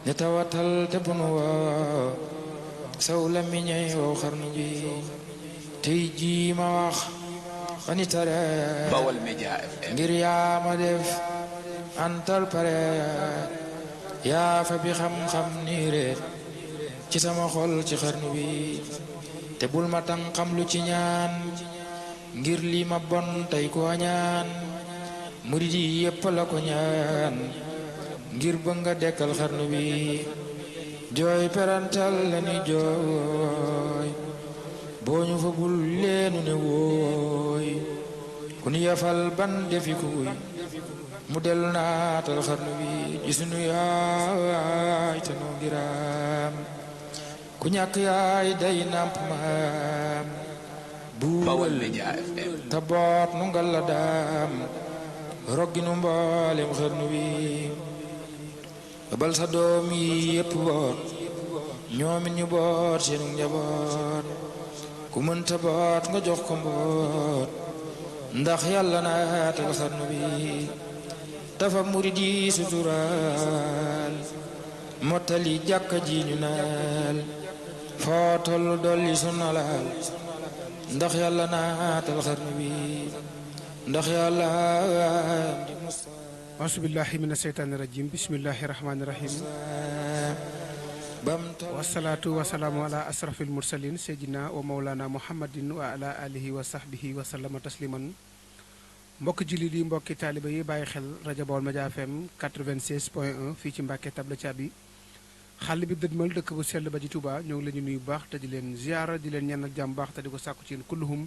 ne tawatal te bunu woo saw la miñey woo xarnu bi tey jii ma wax ani tare Bawol Média FM ngir yaa ma def antal pare yaa fa bi xam-xam nii reet ci sama xol ci xarnu bi te bul ma tan xam lu ci ñaan ngir lii ma bon tey ko ñaan murid yi yépp la ko ñaan ngir bëgg nga dekkal xarnu bi jooy perantal la ni jooy boo ñu fa bul leenu ne wooy ku ñu yafal ban defi kuy mu dellu naatal xarnu bi ji sunu yaay te noo ngiraam ku ñàkk yaay day nàmp maam Bawol buural Média FM te boot nu ngal la daam roggi nu mboolem xarnu bi bal sa doom yi yépp boot ñoomit ñu boot seenu njaboot ku mënta boot nga jox ko mboot ndax yàlla naatal xarnu bi dafa murid yi suturaal mottali jàkka ji ñu naal foo tollu dolli sunnalaal ndax yàlla naatal xarnu bi ndax yàlla di asubillahi min asheytaani rajim bismillahi rahmaani rahim wasalaatu wasalaamu ala asrafil mursalin seydina wa maulana muhammadin wa ala alihi wa sahbihi wa sallama tasliman mbokki jullit yi mbokki taaliba yi bàyyi xel rajo Baol Média FM 96.1 fii ci Mbàkke Tabla Caabi xàll bi dëdmal dëkk bu sell ba ci Touba ñoo ngi la ñu nuyu bu baax te di leen ziara di leen ñaanal jàmm baax te di ko sàkku ci yéen kulluhum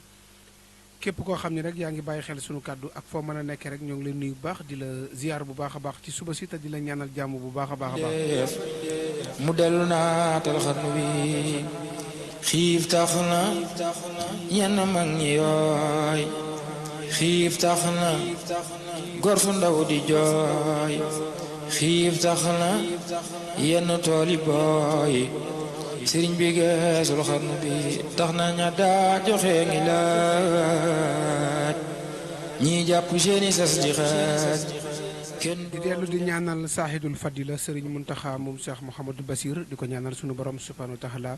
képp koo xam ne rek yaa ngi bàyyi xel sunu kàddu ak foo mën a nekkee rek ñoo ngi leen nuyu bu baax di la ziar bu baax a baax ci suba si te di la ñaanal jàmm bu baax a baax a baax mu dellu naatal xarnu bi xiif tax na yenn mag ñi yooy xiif tax na gor su ndaw di jooy xiif tax na yenn tooli booy sëriñ bi geesul xarnu bi tax na ña daa joxe ngi laaj ñii jàpp seeni sas di xaaj kenn di dellu di ñaanal saaxidul fadila sëriñ Muntaxa moom Cheikh Mouhamadou Basir di ko ñaanal sunu borom subhanahu wa taala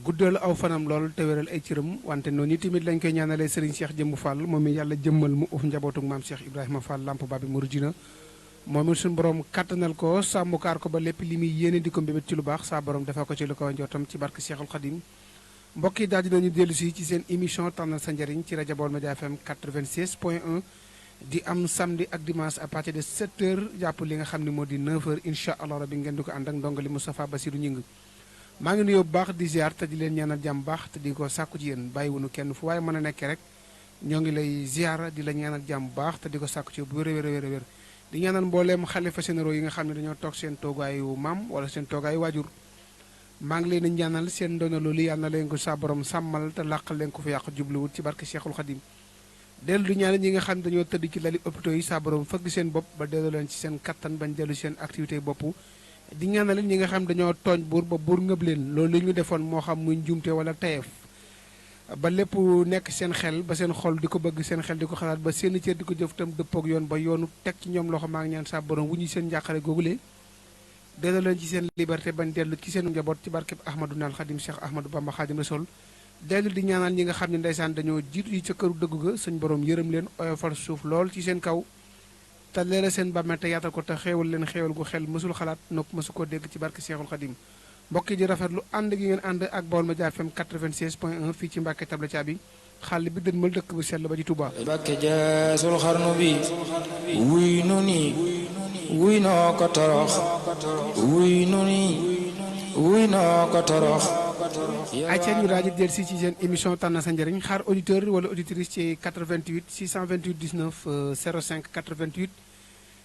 guddal aw fanam lool te wéral ay cëram wante noonu tamit lañ koy ñaanalee sëriñ Cheikh Jëmbu Fall moom mi yàlla jëmmal mu uf njabootug maam Cheikh Ibrahima Fall Lamp Babi Mouridina moom it suñu borom kàttanal ko sàmmukaar ko ba lépp li muy yéene di ko mbébét ci lu baax saa borom defal ko ci lu ko njortam ci barke Cheikhul Khadim mbokk yi daal dinañu dellu si ci seen émission tànnal sa njëriñ ci rajo Baol Média FM 96.1 di am samedi ak dimanche à partir de 7h jàpp li nga xam ne moo di 9h incha allah rabi ngeen di ko ànd ak ndongali Moustapha Bassirou Ñing maa ngi nuyoo bu baax di ziar te di leen ñaanal jàmm baax te di ko sàkku ci yéen bàyyiwunu kenn fu waaye mën a nekkee rek ñoo ngi lay ziar di la ñaanal jàmm baax te di ko sàkku ci bu wér a wér a wér di ñaanal mbooleem xalifa généraux yi nga xam ne dañoo toog seen toogaayu maam wala seen toogaayu waajur maa ngi leen di ñaanal seen ndono loolu yàlla na leen ko sa borom sàmmal te làqal leen ko fi yàq jubluwut ci barke Cheikhul Khadim dellu di ñaanal ñi nga xam ne dañoo tëdd ci lali hôpitaux yi sa borom fëgg seen bopp ba dellu leen ci seen kattan bañ dellu seen activité bopp di ñaanal ñi nga xam dañoo tooñ buur ba buur ngëb leen loolu li ñu defoon moo xam muy njuumte wala tayeef ba lépp nekk seen xel ba seen xol di ko bëgg seen xel di ko xalaat ba seen cër di ko jëf tam dëppoog yoon ba yoonu teg ci ñoom loxo maa ngi ñaan sa borom wu ñu seen njàqare googulee dellu leen ci seen liberté bañ dellu ci seen njaboot ci barkeb Ahmadou Naal Xadim Cheikh Ahmadou Bamba Xadim Rasul dellu di ñaanal ñi nga xam ne ndeysaan dañoo jiitu yi ca këru dëggu ga suñ borom yërëm leen oyofal suuf lool ci seen kaw te leeral seen bàmmeel te yaatal ko te xéewal leen xéewal gu xel mësul xalaat nopp mësu ko dégg ci barke Cheikhul Khadim mbokk yi di rafetlu ànd gi ngeen ànd ak Baol Média FM 96.1 fii ci Mbàkke Tabla Caabi xàll bi dënmal dëkk bu sell ba ci Touba. Mbàkke jaasul xarnu bi wuy nu ni wuy noo ko torox wuy nu ni wuy noo ko torox ayca ñu daal di dellu si ci seen émission tànn sa njëriñ xaar auditeur wala auditrice ci 88 628 19 05 88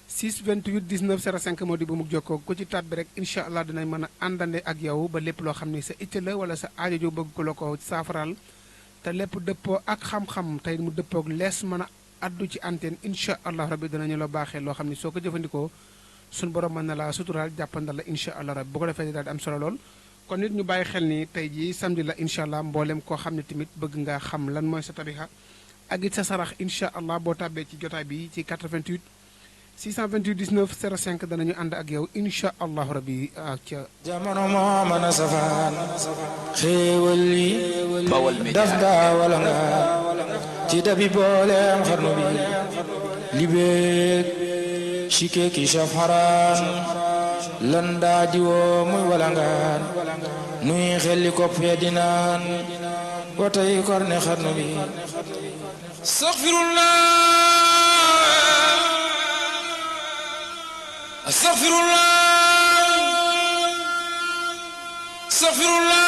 628 19 05 moo di bu mu jokkoo ku ci tab bi rek incha allah dinañ mën a àndande ak yow ba lépp loo xam ne sa itte la wala sa aajo jo bëgg ko la ko saafaral te lépp dëppoo ak xam-xam tey mu dëppoog lees mën a addu ci antenne incha allah rabbi danañu la baaxee loo xam ne soo ko jëfandikoo suñu borom mën na laa suturaal jàppandal la incha allah rabbi bu ko defee daal di am solo lool. kon nit ñu bàyyi xel ni tey jii samedi la incha allah mboolem koo xam ne tamit bëgg nga xam lan mooy sa tarixa ak it sa sarax incha allah boo tàbbee ci jotaay bi ci 88 628 19 05 danañu ànd ak yow incha allahu rabbi ca jamono moo mën a safaan xéewal yi Bawal Média daf daa wala nga ci dabi booleem xarnu bi libeeg chike ki saf xaraan lan daa diwoo muy wala ngaan nuy xelli kopp ya dinaan watay korne xarnu bi astaghfirullah astaghfirullah astaghfirullah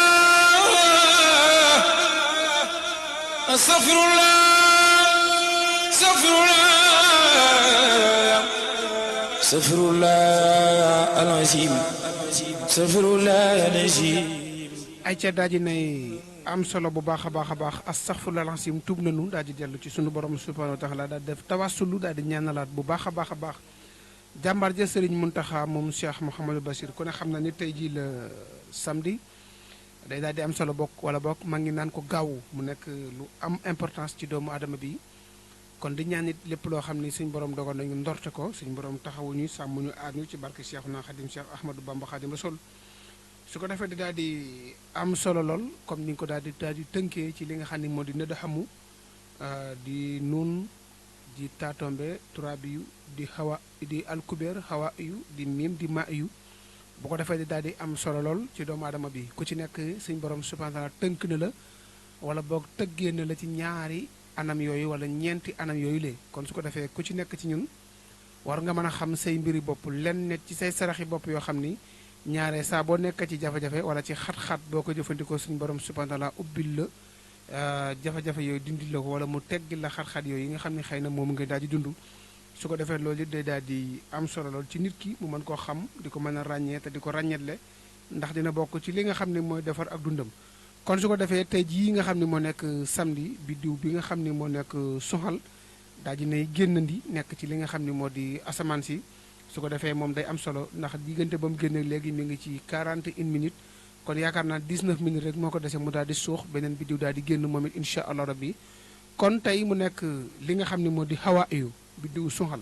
astaghfirullah astaghfirullah astaghfirullah al-azim astaghfirullah al-azim ay ca daal di nay am solo bu baax a baax a baax astaghfirullah al-azim tuub nañu daal di dellu ci sunu borom subhanahu wa taala daal def tawassulu daal di ñaanalaat bu baax a baax a baax jàmbaar ja Serigne Mountakha moom Cheikh Mouhamadou Bassir ku ne xam na ni tey jii la samedi day daal di am solo bokk wala bokk maa ngi naan ko gaaw mu nekk lu am importance ci doomu aadama bi kon di ñaan it lépp loo xam ni suñ borom dogal nañu ndorte ko suñ borom taxawuñu sàmmuñu aar ñu ci barke Cheikhuna Khadim Cheikh Ahmadou Bamba Khadim Rasoul su ko defee di daal di am solo lool comme ni nga ko daal di tënkee ci li nga xam ne moo di nëdd xamu di nuun di taatombe turaab yu di xawa di alkubeer xawa yu di miim di ma yu bu ko defee di daal di am solo lool ci doomu aadama bi ku ci nekk suñ borom subhanahu wa taala tënk na la wala boog tëggee na la ci ñaari anam yooyu wala ñeenti anam yooyu lee kon su ko defee ku ci nekk ci ñun war nga mën a xam say mbiri bopp lenn net ci say saraxi bopp yoo xam ni ñaare saa boo nekk ci jafe-jafe wala ci xat-xat boo ko jëfandikoo suñu borom subhanahu wa taala ubbil la jafe-jafe yooyu dindil la ko wala mu teggil la xat-xat yooyu yi nga xam ne xëy na moom nga daal di dund su ko defee loolu it day daal di am solo lool ci nit ki mu mën koo xam di ko mën a ràññee te di ko ràññetle ndax dina bokk ci li nga xam ne mooy defar ak dundam kon su ko defee tey jii nga xam ne moo nekk samedi biddiw bi nga xam ne moo nekk soxal daal di nay génnandi nekk ci li nga xam ne moo di asamaan si su ko defee moom day am solo ndax diggante ba mu génne léegi mi ngi ci 41 minutes kon yaakaar naa 19 minutes rek moo ko dese mu daal di suux beneen biddiw daal di génn moom it incha allah rabbi kon tey mu nekk li nga xam ne moo di hawa yu biddiw soxal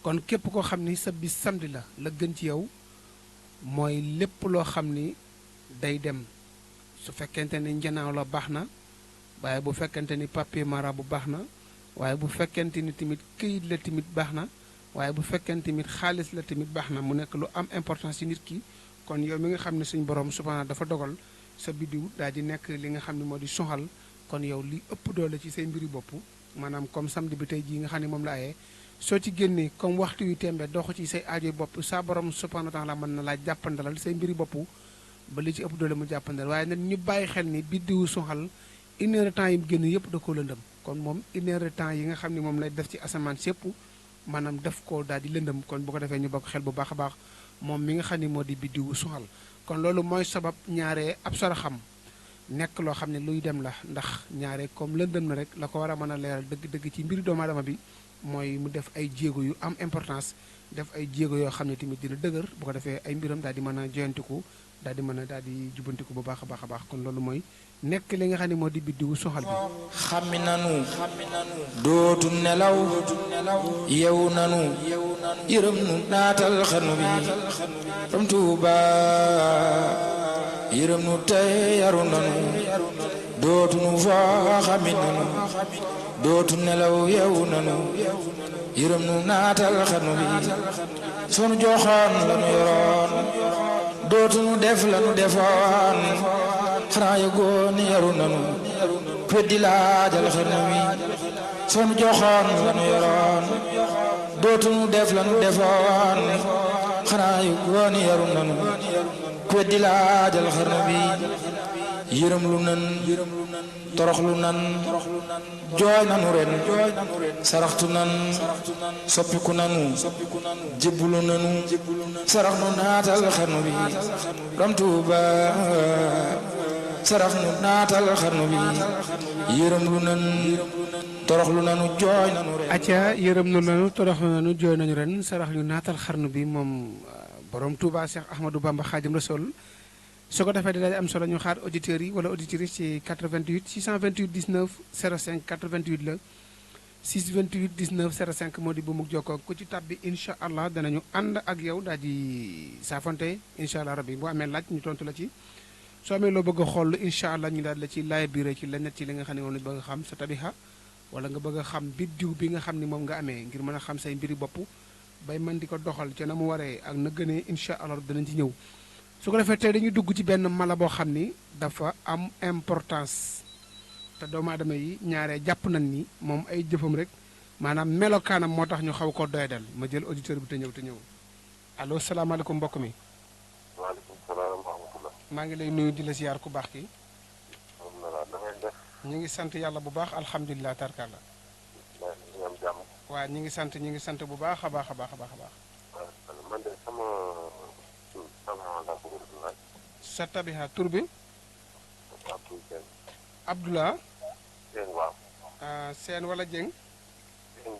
kon képp koo xam ni sa bis samedi la gën ci yow mooy lépp loo xam ni day dem su fekkente ni njanaaw la baax na waaye bu fekkente ni papier mara bu baax na waaye bu fekkente ni tamit këyit la tamit baax na waaye bu fekkente tamit xaalis la tamit baax na mu nekk lu am importance ci nit ki kon yow mi nga xam ne suñ borom subhanahu dafa dogal sa biddiw daal di nekk li nga xam ne moo di soxal kon yow li ëpp doole ci say mbiri bopp maanaam comme samedi bi tey jii nga xam ne moom la ayee soo ci génnee comme waxtu yu tembe dox ci say aajo bopp sa borom subhanahu wa taala mën na laa jàppandalal say mbiri bopp ba li ci ëpp doole mu jàppandal waaye nag ñu bàyyi xel ni biddiwu soxal une heure de temps yi mu génn yëpp da koo lëndëm kon moom une heure de temps yi nga xam ne moom lay def ci asamaan si yëpp maanaam def ko daal di lëndëm kon bu ko defee ñu bokk xel bu baax a baax moom mi nga xam ne moo di biddiwu soxal kon loolu mooy sabab ñaare ab saraxam nekk loo xam ne luy dem la ndax ñaare comme lëndëm na rek la ko war a mën a leeral dëgg-dëgg ci mbiri doomu aadama bi mooy mu def ay jéego yu am importance def ay jéego yoo xam ne tamit dina dëgër bu ko defee ay mbiram daal di mën a joyantiku daal di mën a daal di jubantiku bu baax a baax a baax kon loolu mooy nekk li nga xam ne moo di biddiwu soxal bi xammi nanu dootu nelaw yew nanu yërëm nu naatal xarnu bi ram Tuuba yërëm nu tey yaru nanu dootu nu foo xammi nanu dootu nelaw yew nanu yërëm nu naatal xarnu bi sonu joxoon lanu yoroon dootu nu def lanu defoon xanaa yëgoon ni yaru nanu peddi laajal xarnu bi sonu joxoon lanu yoroon dootu nu def lanu defoon xanaa yëgoon ni yaru nanu peddi laajal xarnu bi yërëm lu nan torox lu nan jooy nanu ren saraxtu nan soppiku nanu jébbulu nanu sarax nu naatal xarnu bi ram Tuuba sarax nu naatal xarnu bi yërëm lu nan torox lu nanu jooy nanu ren acca yërëm nu nanu torox lu nanu jooy nañu ren sarax ñu naatal xarnu bi moom borom Touba Cheikh Ahmadou Bamba Khadim Rasoul su ko defee daal di am solo ñu xaar auditeurs yi wala auditrices ci 88 628 19 05 88 la 628 19 05 moo di bu mug jokkoo ku ci tàbbi incha allah danañu ànd ak yow daal di saafonte incha allah rabbi boo amee laaj ñu tontu la ci soo amee loo bëgg a xool incha allah ñu daal la ci laay biire ci lenn ci li nga xam ne moom la bëgg a xam sa tabixa wala nga bëgg a xam biddiw bi nga xam ni moom nga amee ngir mën a xam say mbiri bopp bay mën di ko doxal ca na mu waree ak na gënee incha allah danañ ci ñëw su ko defee tey dañuy dugg ci benn mala boo xam ni dafa am importance te doomu aadama yi ñaaree jàpp nañ ni moom ay jëfam rek maanaam melokaanam moo tax ñu xaw ko doydal ma jël auditeur bi te ñëw allo salaamaaleykum mbokk mi. waaleykum salaam wa rahmatulah. maa ngi lay nuyu di la ziar ku baax ki alhamdulilah da ngay def. ñu ngi sant yàlla bu baax alhamdulilah tarkalla. ñu am jàmm. waaw ñu ngi sant bu baax a baax a baax a baax a baax. man de sama laa bëgg a laaj. sa tabiha tur bi. Abdou Dieng. Abdoulaye. Dieng waaw. Seen wala Dieng.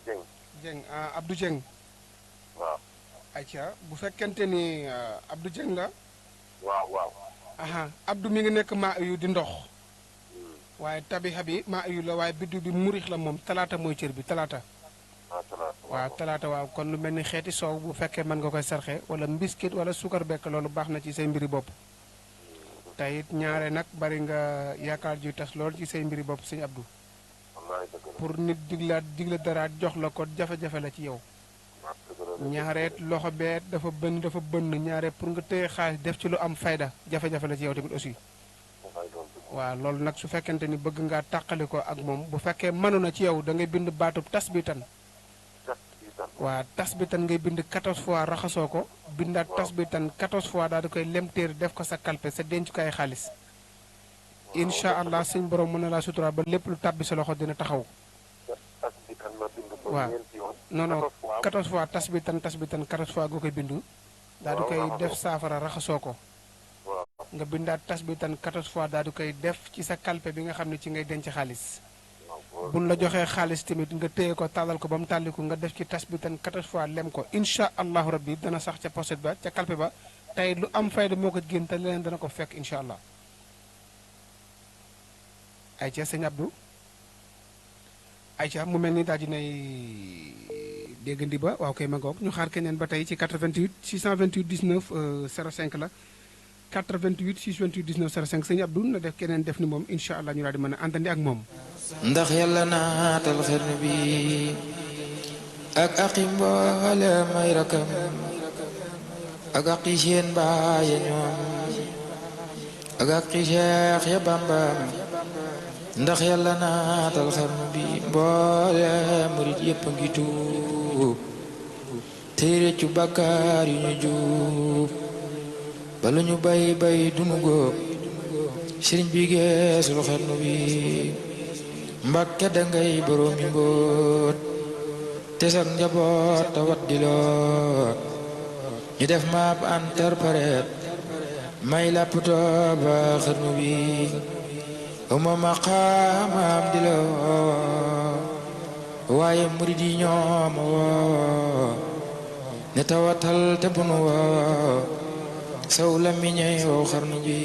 Dieng. Dieng Abdou Dieng. waaw. ayca bu fekkente ni Abdou Dieng la. waaw. Abdou mi ngi nekk maa yu di ndox. waaye tabiha bi maa yu la waaye biddu bi murix la moom talaata mooy cër bi talaata. waaw talaata waaw kon lu mel ni xeeti soow bu fekkee mën nga koy sarxe wala mbiskit wala sukar bekk loolu baax na ci say mbiri bopp. te it ñaare nag bari nga yaakaar juy tas lool ci say mbiri bopp sëñ Abdou. pour nit digla dara jox la ko jafe-jafe la ci yow. ñaareet loxo beet dafa bënn ñaare pour nga téye xaalis def ci lu am fayda jafe-jafe la ci yow tamit aussi. waaw loolu nag su fekkente ni bëgg ngaa tàqali ko ak moom bu fekkee mënu na ci yow da ngay bind baatub tas bi tan. waaw tas bi tan ngay bind 14 fois raxasoo ko bindaat tas bi tan 14 fois daal di koy lemteer def ko sa kalpe sa dencukaay xaalis incha allah suñ borom mën na laa sutura ba lépp lu tàbbi sa loxo dina taxaw. waaw non 14 fois tas bi tan 14 fois nga koy bindu daal di koy def saafara raxasoo ko nga bindaat tas bi tan 14 fois daal di koy def ci sa kalpe bi nga xam ne ci ngay denc xaalis. buñ la joxee xaalis tamit nga téye ko tàllal ko ba mu tàlliku nga def ci tas bi tan 14 fois lem ko incha allahu rabbi dana sax ca pochette ba ca kalpe ba tey lu am fayda moo ko génn te leneen dana ko fekk incha allah. ayca sëñ Abdou ayca mu mel ni daal dinay déggandi ba waaw kay ma ngoog ñu xaar keneen ba tey ci 88 628 19 05 la 88 628 19 05 sëñ Abdou na def keneen def ni moom incha allah ñu daal di mën a àndandi ak moom. ndax yàlla naatal xarnu bi ak aqi mboole may rakam ak aqi seen baaye ñoom ak aqi Cheikh ya Bambam ndax yàlla naatal xarnu bi mboole murit yépp a ngi tuub tey réccu bàkkaar yu ñu juub bala ñu bay dunu góob sëriñ bi geesul xarnu bi Mbàkke dangay boroomi mbóot te sax njaboot tawat di loot ñu def maap interprète may lapptoo ba xarnu bi uma maqaamam di loo waaye murid yi ñooma woo ne tawatal te bunu woo saw la miñey wow xarnu bi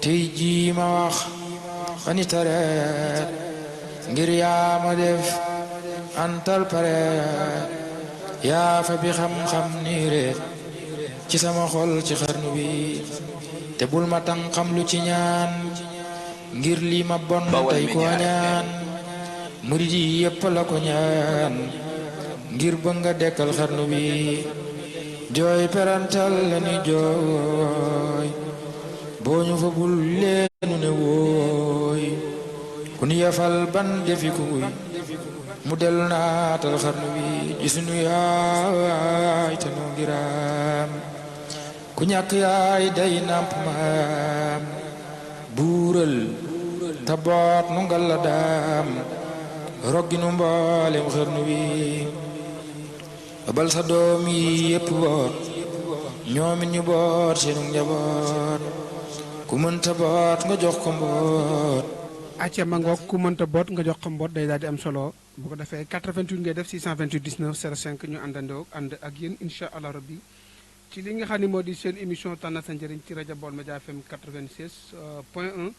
tey jii ma wax ani tareet ngir yaa ma def antal pareet yaa fa bi xam-xam nii reet ci sama xol ci xarnu bi te bul ma tan xam lu ci ñaan ngir lii ma bon tey ko ñaan murid yi yépp la ko ñaan ngir bëgg nga dekkal xarnu bi jooy perantal la ni jooy boo ñu fa bul leenu ne wooy ku nu yafal ban defi kuy mu dellu naatal xarnu bi ji sunu yaay te noo ngiraam ku ñàkk yaay day nàmp maam buural te boot nu ngal la daam roggi nu mboolem xarnu bi bal sa doom yi yépp boot ñoomit ñu boot seenu njaboot ku mënta boot nga jox ko mboot. acca ma ngoog ku mënta boot nga jox ko mboot day daal di am solo bu ko defee 88 ngay def 628 19 05 ñu àndandoo ànd ak yéen incha allah rabbi ci li nga xam ne moo di seen émission tànn sa njëriñ ci rajo Baol Média FM 96 point 1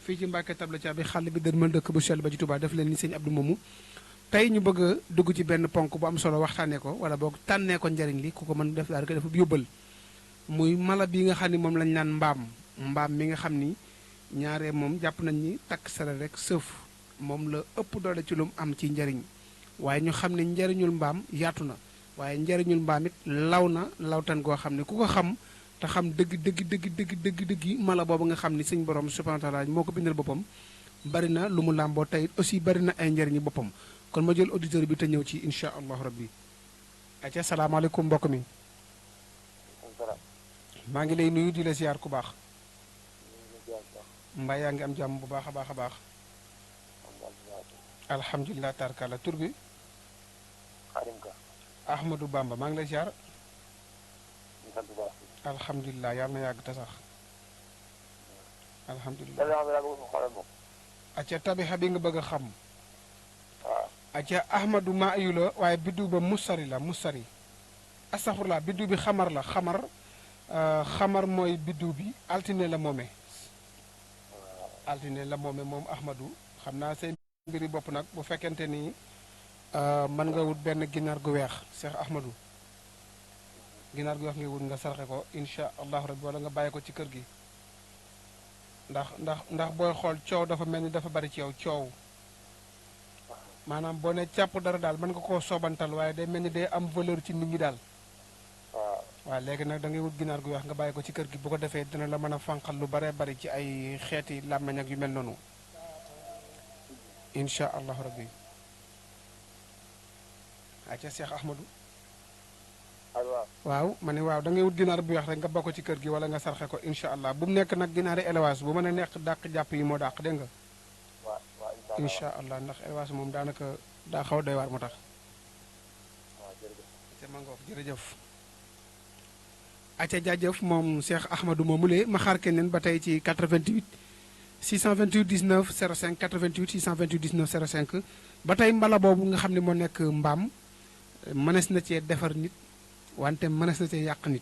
fii ci Mbàkke Tabla Caabi xàll bi dër mën dëkk bu sell ba ci Touba def leen ni sëñ Abdou moomu tey ñu bëgg a dugg ci benn ponk bu am solo waxtaanee ko wala boog tànnee ko njariñ li ku ko mën def daal ko dafa yóbbal muy mala bi nga xam ni moom lañ naan mbaam mi nga xam ni ñaaree moom jàpp nañ ni takk sare rek sëf moom la ëpp doole ci lu mu am ci njariñ waaye ñu xam ne njariñul mbaam yaatu na waaye njariñul mbaam it law na lawtan goo xam ne ku ko xam te xam dëgg mala boobu nga xam ni suñ borom subhanahu wa taala moo ko bindal boppam bari na lu mu làmboo tey aussi bari na ay njariñi boppam kon ma jël auditeur bi te ñëw ci incha allahu rabbi aca salaamaaleykum mbokk mi maa ngi lay nuyu di la ziar ku baax mbaa yaa ngi am jàmm bu baax a baax a baax alhamdulilah tarkala tur bi Ahmadou Bamba maa ngi lay ziar alhamdulilah yàlla na yàgg te sax alhamdulilah acca tabixa bi nga bëgg a xam acca Ahmadou maa ayu la waaye biddu ba musari la musari astaxfurlaa biddu bi xamar la xamar mooy biddu bi altine la moome moom Ahmadou xam naa say mbiri bopp nag bu fekkente ni mën nga wut benn ginaar gu weex Cheikh Ahmadou ginaar gu weex ngay wut nga sarxe ko incha allahu rabbi wala nga bàyyi ko ci kër gi ndax booy xool coow dafa mel ni dafa bari ci yow coow maanaam boo ne càpp dara daal mën nga koo soobantal waaye day mel ni day am valeur ci nit ñi daal waaw léegi nag da ngay wut ginaar gu weex nga bàyyi ko ci kër gi bu ko defee dina la mën a fanqal lu baree bari ci ay xeeti làmmeñ ak yu mel noonu incha allahu rabbi aca Cheikh Ahmadou waaw ma ne waaw da ngay wut ginaar bu weex rek nga bokk ci kër gi wala nga sarxe ko incha allah bu mu nekk nag ginaari élevage bu mën a nekk dàq jàpp yi moo dàq dégg nga incha allah ndax élevage moom daanaka daa xaw a doy waar moo tax aca mangook jërëjëf aca jaajëf moom Cheikh Ahmadou moomulee ma xaar keneen ba tey ci 88 628 19 05 88 628 19 05 ba tey mbala boobu nga xam ne moo nekk mbaam mënees na cee defar nit wante mënees na cee yàq nit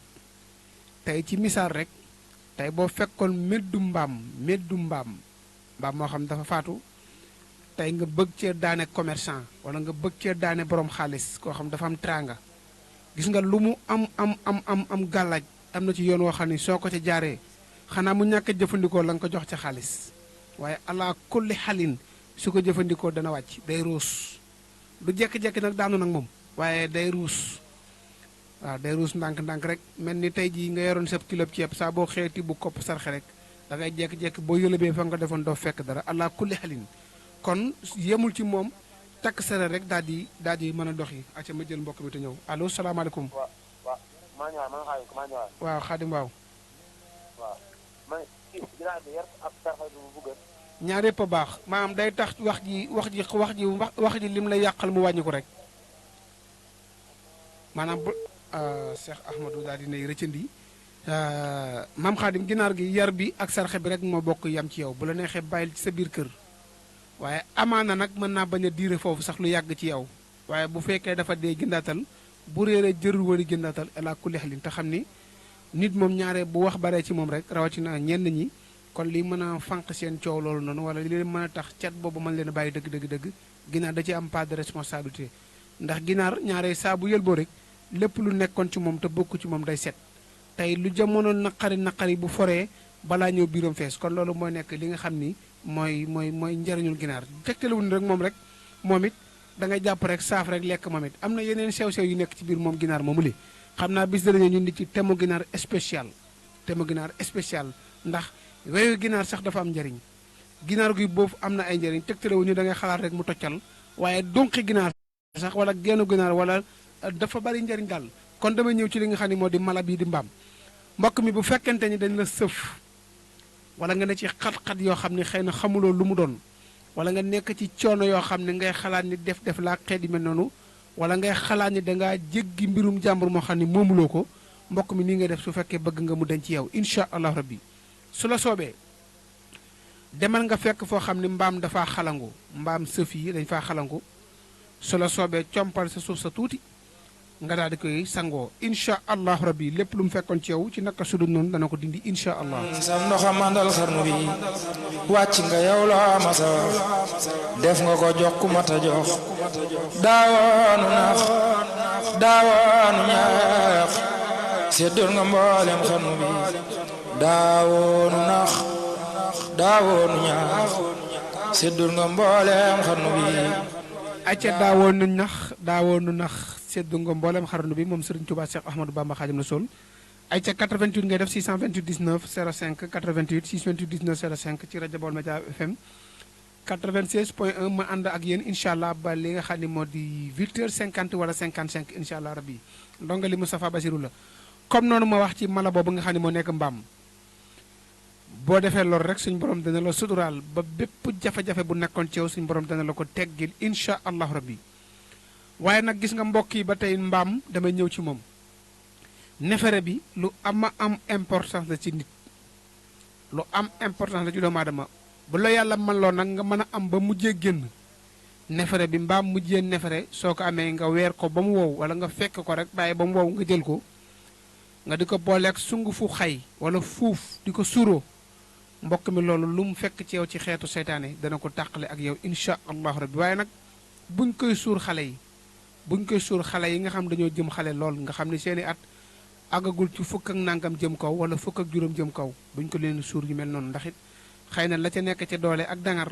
tey ci misaal rek tey boo fekkoon meddu mbaam moo xam dafa faatu tey nga bëgg cee daane commerçant wala nga bëgg cee daane borom xaalis koo xam dafa am tranga gis nga lu mu am gàllaaj am na ci yoon woo xam ne soo ko ca jaaree xanaa mu ñàkk a jëfandikoo la nga ko jox ca xaalis waaye ala kulli xalin su ko jëfandikoo dana wàcc day ruus du jekki-jekki nag daanu nag moom waaye day ruus waaw day ruus ndànk-ndànk rek mel ni tey jii nga yoroon sa kilo ceeb saa boo xeeti bu kopp sarxe rek da ngay jekki-jekki boo yëlëbee fa nga defoon doo fekk dara ala kulli xalin kon yemul ci moom takk sere rek daal di mën a dox yi acca ma jël mbokk mi te ñëw allo salaamaaleykum waaw xaadim waaw ñaar yëpp a baax maanaam day tax wax ji lim la yàqal mu wàññi ko rek maanaam bu Cheikh Ahmadou daal di nay rëccandi maam Xaadim ginaar gi yar bi ak sarxe bi rek moo bokk yam ci yow bu la neexee bàyyil ci sa biir kër waaye amaana nag mën naa bañ a diire foofu sax lu yàgg ci yow waaye bu fekkee dafa dee gëndaatal bu réeree jërul wari gëndaatal ala kulli xalin te xam ni nit moom ñaare bu wax baree ci moom rek rawatina ñenn ñi kon li mën a fànq seen coow loolu noonu wala li leen mën a tax cat boobu mën leen a bàyyi dëgg ginaar da ci am part de responsabilité ndax ginaar ñaare saa bu yëlboo rek lépp lu nekkoon ci moom te bokk ci moom day set tey lu jamono naqari bu foree balaa ñëw biiram fees kon loolu mooy nekk li nga xam ni mooy njariñul ginaar tegtalewul rek moom it da ngay jàpp rek saaf rek lekk moom it am na yeneen sew-sew yu nekk ci biir moom ginaar moomu li xam naa bis danañu ñun di ci temu ginaar spécial ndax weyu ginaar sax dafa am njariñ ginaar gi boobu am na ay njariñ tegtalewu ñu da ngay xalaat rek mu toccal waaye dunqi ginaar sax wala geenu ginaar wala dafa bari njariñ daal kon damay ñëw ci li nga xam ne moo di mala bii di mbaam mbokk mi bu fekkente ni dañ la sëf wala nga ne ci xat-xat yoo xam ne xëy na xamuloo lu mu doon wala nga nekk ci coono yoo xam ne ngay xalaat ni def laa xeet yi mel noonu wala ngay xalaat ni dangaa jéggi mbirum jàmbur moo xam ne moomuloo ko mbokk mi nii ngay def su fekkee bëgg nga mu denc ci yow incha allah rabbi su la soobee demal nga fekk foo xam ne mbaam dafaa xalangu mbaam sëf yi dañ faa xalangu su la soobee compal sa suuf sa tuuti nga daal di koy sangoo incha allah rabbi lépp lu mu fekkoon ci yow ci naka sudul noonu dana ko dindi incha allah. sam ndoxa mandal xarnu bi wàcc nga yow la masa def nga ko jox ku mata jox daawoonu nax daawoonu ñaax seddul nga mboolem xarnu bi daawoonu nax daawoonu ñaax seddul nga mboolem xarnu bi. acca daawoonu nax seddu nga mboolem xarnu bi moom Serigne Touba Cheikh Ahmadou Bamba Khadim Rassoul ayca 88 ngay def 628 19 05 88 628 19 05 ci rajo Baol Média FM 96.1 ma ànd ak yéen incha allah ba li nga xam ne moo di 8h50 wala 55 incha allah rabbi ndongali Moustapha Bassirou la comme noonu ma wax ci mala boobu nga xam ne moo nekk mbaam boo defee loolu rek suñ borom dana la suturaal ba bépp jafe-jafe bu nekkoon ci yow suñ borom dana la ko teggil incha allah rabbi waaye nag gis nga mbokk yi ba tey mbaam damay ñëw ci moom nefere bi lu am importance la ci nit lu am importance la ci doomu aadama bu la yàlla man loo nag nga mën a am ba mujjee génn nefere bi mbaam mujjee nefere soo ko amee nga weer ko ba mu wow wala nga fekk ko rek bàyyi ba mu wow nga jël ko nga di ko booleeg sungufu xay wala fuuf di ko suuroo mbokk mi loolu lu mu fekk ci yow ci xeetu seytaane dana ko tàqale ak yow incha allahu rabbi waaye nag buñ koy suur xale yi nga xam dañoo jëm xale lool nga xam ne seeni at àggagul ci fukk ak nangam jëm kaw wala fukk ak juróom jëm kaw buñ ko leen suur yu mel noonu ndax it xëy na la ca nekk ca doole ak dangar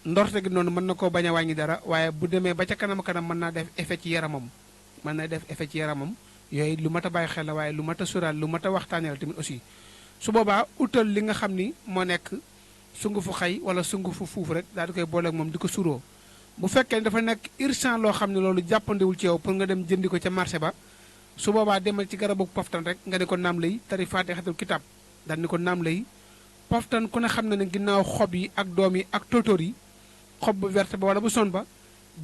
ndorte gi noonu mën na koo bañ a wàññi dara waaye bu demee ba ca kanam mën naa def effet ci yaramam yooyu lu mat a bàyyi xel la waaye lu mat a suraal lu mat a waxtaanee la tamit aussi su boobaa utal li nga xam ni moo nekk sungufu xay wala sungufu fuuf rek daal di koy booleeg moom di ko suroo bu fekkee dafa nekk urgent loo xam ne loolu jàppandiwul ci yow pour nga dem jëndi ko ca marché ba su boobaa demal ci garabu poftan rek nga ne ko naam lay tari faatixatul kitaab daal ni ko naam lay poftan ku ne xam na ne ginnaaw xob yi ak doom yi ak tóotóor yi xob bu verte ba wala bu son ba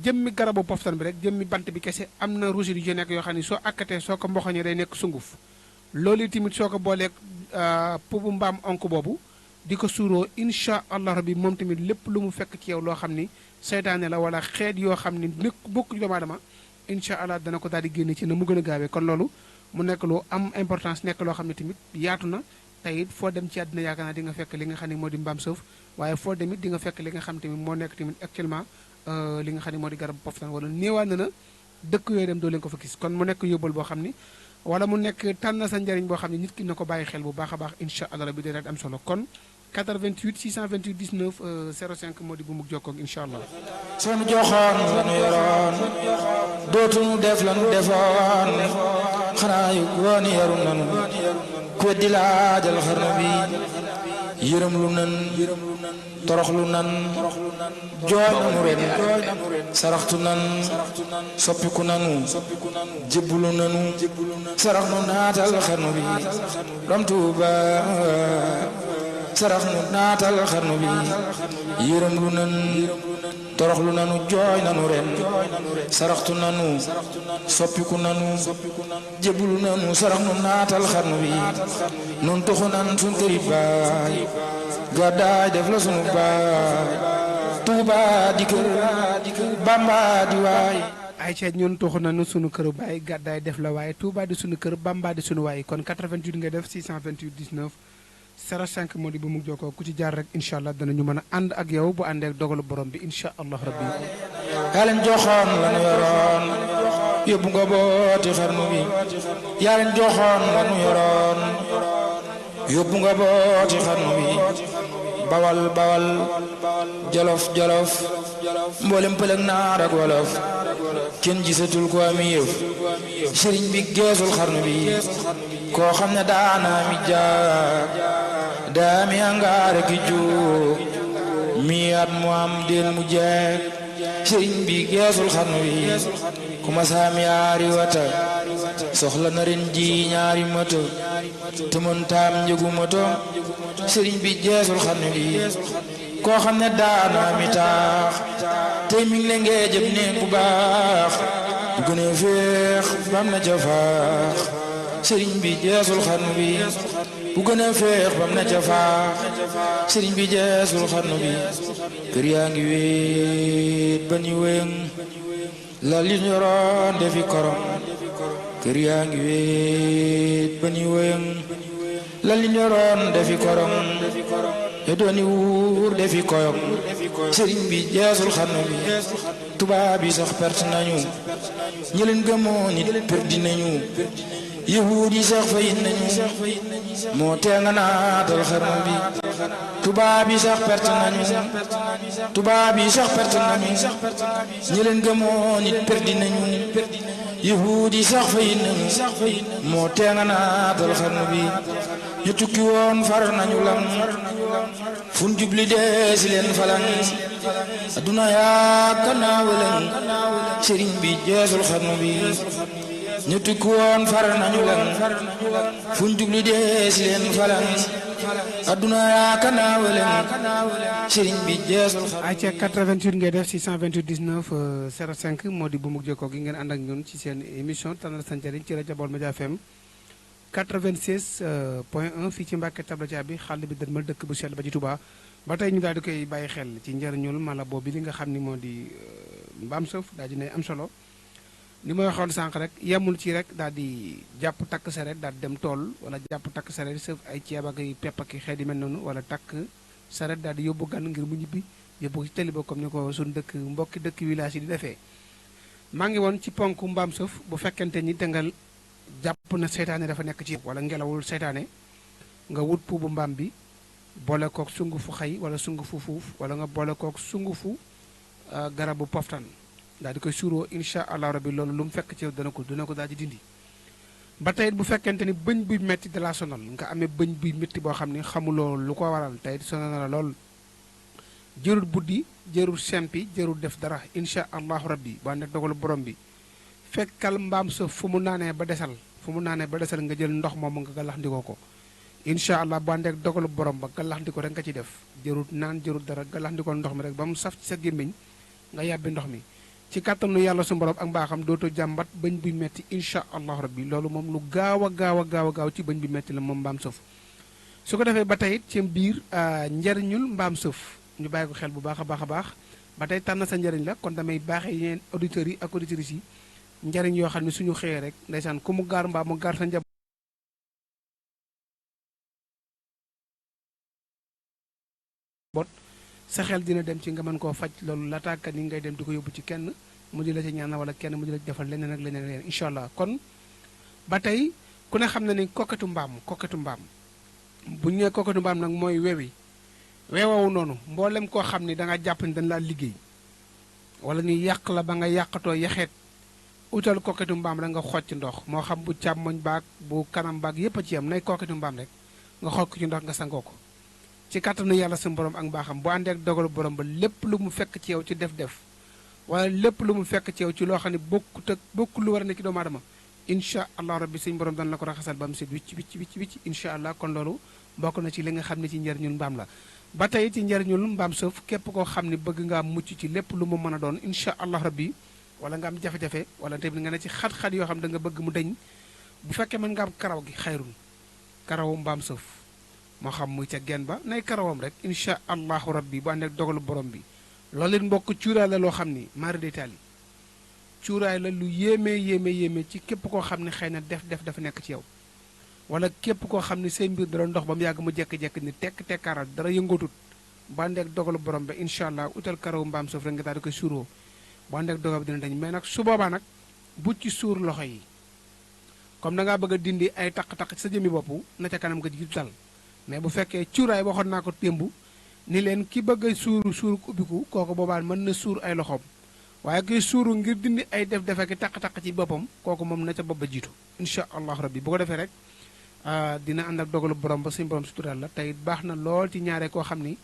jëmmi garabu poftan bi rek jëmmi bant bi kese am na rouge yu nekk yoo xam ne soo akkatee soo ko mboxoñee day nekk sunguf loolu tamit soo ko booleeg pubu mbaam onk boobu di ko suuroo incha allah rabbi moom tamit lépp lu mu fekk ci yow loo xam ni seytaane la wala xeet yoo xam ni nekk bokk ci doomu aadama incha allah dana ko daal di génne ci na mu gën a gaawee kon loolu mu nekk lu am importance nekk loo xam ne tamit yaatu na tey it foo dem ci àddina yaakaar naa di nga fekk li nga xam ne moo di mbaam sëf waaye foo demit di nga fekk li nga xam tamit moo nekk tamit actuellement li nga xam ne moo di garab poftan wala néewaan na dëkk yooyu dem doo leen ko fa gis kon mu nekk yóbbal boo xam ni wala mu nekk tànn sa njëriñ boo xam ne nit ki na ko bàyyi xel bu baax a baax incha allah rabbi dina am solo kon 88 628 19 05 moo di bu mug jokkoog incha allah. sunu joxoon lanu yoroon dootuñu def lanu defoon xanaa yu woon yaru nanu ku weddi laajal xarnu bi yërëm lu nan torox lu nan jooy nanu ren saraxtu nan soppiku nanu jébbulu nanu sarax nu naatal xarnu bi ram Tuuba sarax nu naatal xarnu bi yërëm lu nan torox lu nanu jooy nanu ren saraxtu nanu soppiku nanu jébbulu nanu sarax nu naatal xarnu bi nun tuxu nan sun këri baay gàddaay def la sunu baay Tuuba di kër Bamba di waay ay ca ñun tuxu nanu sunu kër baay gàddaay def la waaye Tuuba di sunu kër Bamba di sunu waay kon 88 nga def 628 19 05 moo di bu mu jokkoo ku ci jaar rek incha allah danañu mën a ànd ak yow bu àndee ak dogalu borom bi incha allah rabbi. yaa leen joxoon lanu yoroon yóbbu nga booti xarnu bi yaa leen joxoon lanu yoroon yóbbu nga booti xarnu bi bawal bawal jolof jolof mboolem pëlëg naar ak wolof kenn gisatul ko ami yëf sëriñ bi geesul xarnu bi koo xam ne daana mi jaag daami angaare ki jóg mi at mu am del mu jeeg sëriñ bi geesul xarnu bi ku ma saami yaari wata soxla na ren ji ñaari moto te mën taam njëgu moto sëriñ bi geesul xarnu bi koo xam ne daana mi taax tey mi ngi lengee jëm ne bu baax bu gënee féex bam na ca faax sëriñ bi jeesul xarnu bi bu gënee féex bam na ca faax sëriñ bi jeesul xarnu bi kër yaa ngi wéet ba ñu wéng la li ñu yoroon defi korom kër yaa ngi wéet ba ni wëyëng lal li ñoroon defi korong ya dooni wuur defi koyong sëriñ bi jeesul xarnu bi tubaab yi sax perte nañu ñi leen gëmoo nit perdi nañu yahuud yi sax fayit nañu moo tee nga naatal xarnu bi tubaab yi sax perte nañu tubaab yi sax perte nañu ñi leen gëmoo nit perdi nañu yahuud yi sax fayit nañu moo tee nga naatal xarnu bi ñu tukki woon far nañu lan fun jubli dee si leen falan adduna yaa gannaawalen sëriñ bi jeesul xarnu bi ñu tukki woon far nañu lan fun jubli dee si leen falan adduna yaa gannaawalen sëriñ bi jeesul xarnu bi. ayca 88 ngay def 628 19 05 moo di bu mu jokkoo gi ngeen ànd ak ñun ci seen émission tànnal sa njëriñ ci rajo Baol Média FM 96.1 fii ci Mbàkke tabla caa bi xàll bi dënmal dëkk bu sell ba ci Touba ba tey ñu daal di koy bàyyi xel ci njëriñul mala boobu li nga xam ni moo di mbaam sëf daal di ne am solo ni ma waxoon sànq rek yemul ci rek daal di jàpp takk saret daal di dem tool wala jàpp takk saret sëf ay ceeb ak ay pepp ak xeet yi mel noonu wala takk saret daal di yóbbu gan ngir mu ñibbi yóbbu ci tali ba comme ni ko suñu dëkk mbokki dëkk village yi di defee maa ngi woon ci ponk mbaam sëf bu fekkente ni dangal jàpp na seytaane dafa nekk ci wala ngelawul seytaane nga wut puubu mbaam bi boole kook sungufu xay wala sungufu fuuf wala nga boole kook sungufu garabu poftan daal di koy suuroo insha allah rabbi loolu lu mu fekk ci yow dana ko daal di dindi ba tey bu fekkente ni bëñ buy metti da la sonal nga amee bëñ buy metti boo xam ne xamuloo lu ko waral tey sonal na la lool jërul buddi jërul sempi jërul def dara insha allahu rabbi ba nekk dogalu borom bi fekkal mbaam sëf fu mu naanee ba desal nga jël ndox moomu nga gàllaxndikoo ko incha allah bu àndeek dogalu borom ba gàllaxndiko rek nga ci def jërut naan jërut dara gàllaxndikoo ndox mi rek ba mu saf ci sa gémmiñ nga yàbbi ndox mi ci kàttanu yàlla su borom ak mbaaxam dootoo jàmbat bëñ buy metti incha allahu rabbi loolu moom lu gaaw a ci bëñ bi metti la moom mbaam sëf su ko defee ba tey ci biir njariñul mbaam sëf ñu bàyyi ko xel bu baax a baax ba tey tànn sa njariñ la kon damay baaxee yeneen auditeurs yi ak auditrices yi njariñ yoo xam ne suñu xëyee rek ndeysaan ku mu gaar mbaa mu gaar sa njaboot sa xel dina dem ci nga mën koo faj loolu laataaka ni ngay dem di ko yóbbu ci kenn mu di la ci ñaanal wala kenn mu di la ci defal leneen ak leneen incha allah kon ba tey ku ne xam na ni kokketu mbaam bu ñu nee kokketu mbaam nag mooy weewawu noonu mboolem koo xam ni da nga jàpp ni dañ laa liggéey wala ñu yàq la ba nga yàqatoo yaxeet utal kokketu mbaam rek nga xocc ndox moo xam bu càmmoñ baag bu kanam baag yépp a ci yam nay kokketu mbaam rek nga xocc ci ndox nga sangoo ko ci kàttanu yàlla suñu borom ak mbaaxam bu àndee ak dogalu borom ba lépp lu mu fekk ci yow ci def wala lépp lu mu fekk ci yow ci loo xam ne bokkul lu war a ne ci doomu aadama incha allah rabbi suñu borom dana la ko raxasal ba mu set wicc incha allah kon loolu bokk na ci li nga xam ne ci njariñul mbaam la ba tey ci njariñul mbaam sëf képp koo xam ne bëgg ngaa mucc ci lépp lu mu mën a doon incha allah rabbi wala nga am jafe-jafe wala tamit nga ne ci xat-xat yoo xam ne da nga bëgg mu deñ bu fekkee mën nga am karaw gi xayrun karawu mbaam sëf moo xam muy ca genn ba nay karawam rek incha allahu rabbi bu ànd ak dogalu borom bi loolu it mbokk cuuraay la loo xam ni mari détail yi cuuraay la lu yéeme ci képp koo xam ne xëy na def dafa nekk ci yow wala képp koo xam ne seen mbir dara ndox ba mu yàgg mu jekk-jekk ni tekkaaral dara yëngatut bu ànd ak dogalu borom bi incha allah utal karawu mbaam sëf rek nga daal di koy suuroo bu ànd ak dogal bi dina dañ mais nag su boobaa nag bu ci suur loxo yi comme da ngaa bëgg a dindi ay taq-taq ci sa jëmmi bopp na ca kanam nga ji dal mais bu fekkee cuuraay waxoon naa ko témb ni leen ki bëgg a suuru ubbiku kooku boobaa mën na suur ay loxoom waaye kuy suuru ngir dindi ay def-def ak taq-taq ci boppam kooku moom na ca bopp ba jiitu incha allah rabbi bu ko defee rek dina ànd ak dogalu borom ba suñu borom sutural la tey baax na lool ci ñaare koo xam ni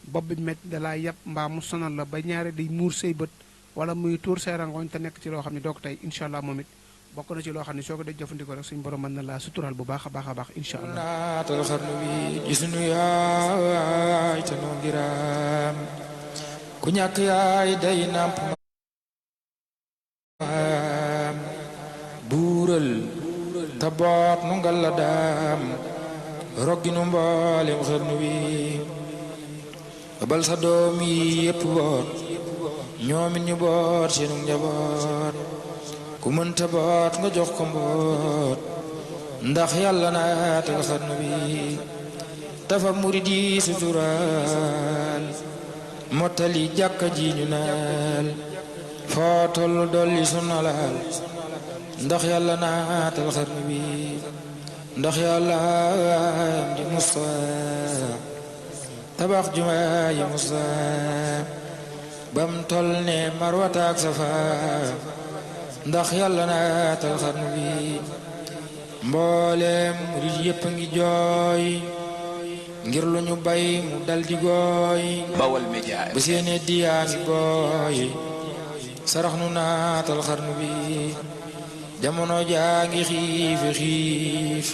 bopp bi métti da laa yàpp mbaa mu sonal la ba ñaare day muur say bët wala muy tuur say rangoñ te nekk ci loo xam ne doo ko tey incha allah moom it bokk na ci loo xam ne soo ko dee jëfandikoo rek suñu borom mën na laa sutural bu baax a baax incha allah naatal xarnu bi gis nu yaay te noo ngiraam ku ñàkk yaay day nàmp maam buural te boot nu ngal la daam roggi nu mboolem xarnu bi bal sa doom yi yépp boot ñoomit ñu boot seenu njaboot ku mënta boot nga jox ko mboot ndax yàlla naatal xarnu bi dafa murid yi suturaal mottali jàkka ji ñu naal foo tollu dolli sunnalaal ndax yàlla naatal xarnu bi ndax yàlla am di musta tabax jumaa yi musta bam tol ne marwata ak safa ndax yàlla naatal xarnu bi mboolem murid yépp a ngi jooy ngir lu ñu bay mu daldi gooy Bawal Média ba seene diyaa ngi booy sarax nu naatal xarnu bi jamono jaa ngi xiifi xiif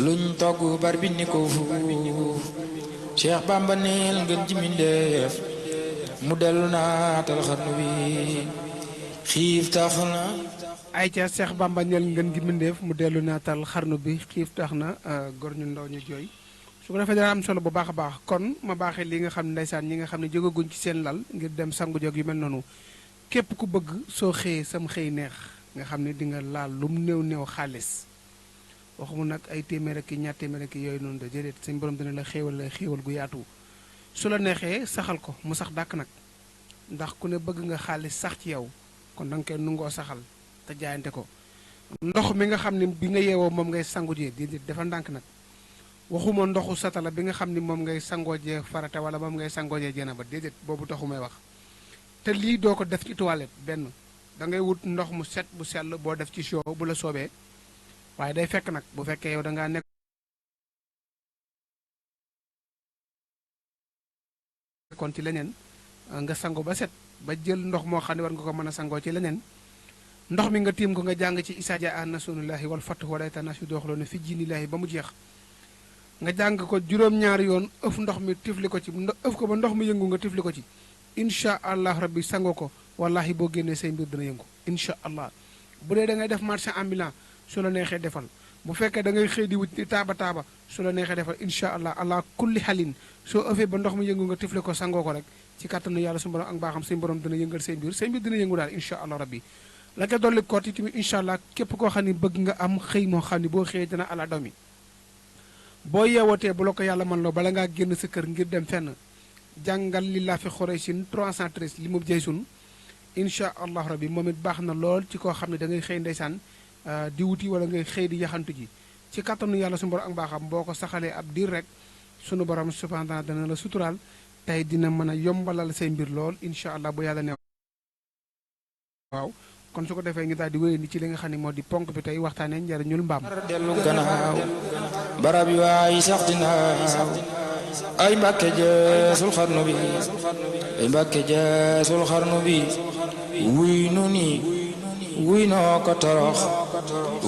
luñ togg bar bi ni ko fuuf Cheikh Bamba neel ngeen ji mindeef mu dellu naatal xarnu bi xiif tax na ay ca Cheikh Bamba ñel ngeen gi mindeef mu dellu naatal xarnu bi xiif tax na gor ñu ndaw ñu jooy su ko defee dana am solo bu baax a baax kon ma baaxee li nga xam ne ndeysaan ñi nga xam ne jógaguñ ci seen lal ngir dem sangu jog yu mel noonu képp ku bëgg soo xëyee sam xëy neex nga xam ne di nga laal lu mu néew néew xaalis waxumu nag ay téeméer ak ñaar téeméer ak yooyu noonu de déedéet suñ borom dina la xéewal gu yaatu su la neexee saxal ko mu sax dàkk nag ndax ku ne bëgg nga xaalis sax ci yow kon da nga koy nungoo saxal te jaayante ko ndox mi nga xam ne bi nga yeewoo moom ngay sangu jee déedéet dafa ndànk nag waxuma ndoxu satala bi nga xam ni moom ngay sangoo jee farata wala moom ngay sangoo jee jeena ba déedéet boobu taxu may wax te lii doo ko def ci toilette benn da ngay wut ndox mu set bu sell boo def ci show bu la soobee waaye day fekk nag bu fekkee yow da ngaa nekkoon ci leneen nga sango ba set ba jël ndox moo xam ne war nga ko mën a sangoo ci leneen ndox mi nga tiim ko nga jàng ci isaaja a nasrullahi wal fath wa ra'aytan naasa yadkhuluuna fi diinillaahi ba mu jeex nga jàng ko juróom-ñaari yoon ëf ndox mi tifli ko ci ëf ko ba ndox mi yëngu nga tifli ko ci incha allah rabbi sangoo ko wallahi boo génnee say mbir dina yëngu incha allah bu dee da ngay def marché ambulant su la neexee defal bu fekkee da ngay xëy di wut di taaba taaba su la neexee defal incha allah allah kulli xalin soo ëffee ba ndox mi yëngu nga tifli ko sangoo ko rek ci kàttanu yàlla su borom ak baaxam suñu borom dina yëngal say mbir dina yëngu daal incha allah rabbi la ko dolli koot yi tamit incha allah képp koo xam ne bëgg nga am xëy moo xam ne boo xëyee dina ala domi boo yeewatee bu la ko yàlla man loo bala ngaa génn sa kër ngir dem fenn jàngal li laa fi xoreysin 313 li mu jëy sun incha allah rabbi moom it baax na lool ci koo xam ne da ngay xëy ndeysaan di wuti wala ngay xëy di yaxantu ji ci kattanu yàlla suñu borom ak baaxam boo ko saxalee ab diir rek sunu borom subhanahu wa taala dana la suturaal tey dina mën a yombalal say mbir lool incha allah bu yàlla ne waaw kon su ko defee ñu daal di wéy ni ci li nga xam ne moo di ponk bi tey waxtaanee njariñul mbaam dellu gannaaw barab yi waay sax dinaaw ay mbàkke jeesul xarnu bi ay mbàkke jeesul xarnu bi wuy nu ni wuy noo ko torox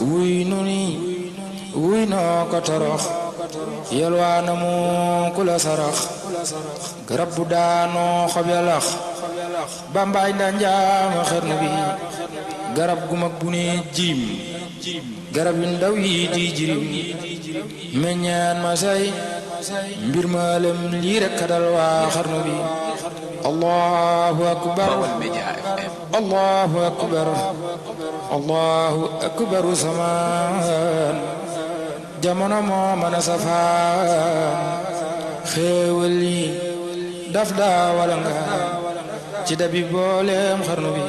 wuy nu ni wuy noo ko torox yelwaana mu ku la sarax garab bu daanoo xob ya lax bambaay ndaa njaama xarnu bi garab gu mag bu ne jiim garab yu ndaw yi di jirim meññaan ma say mbir ma lem lii rek kadal waa xarnu bi allahu akbar allahu akbar allahu akbaru samaan jamono moo mën a safaan xéewal yi daf daa wala nga ci dabi booleem xarnu bi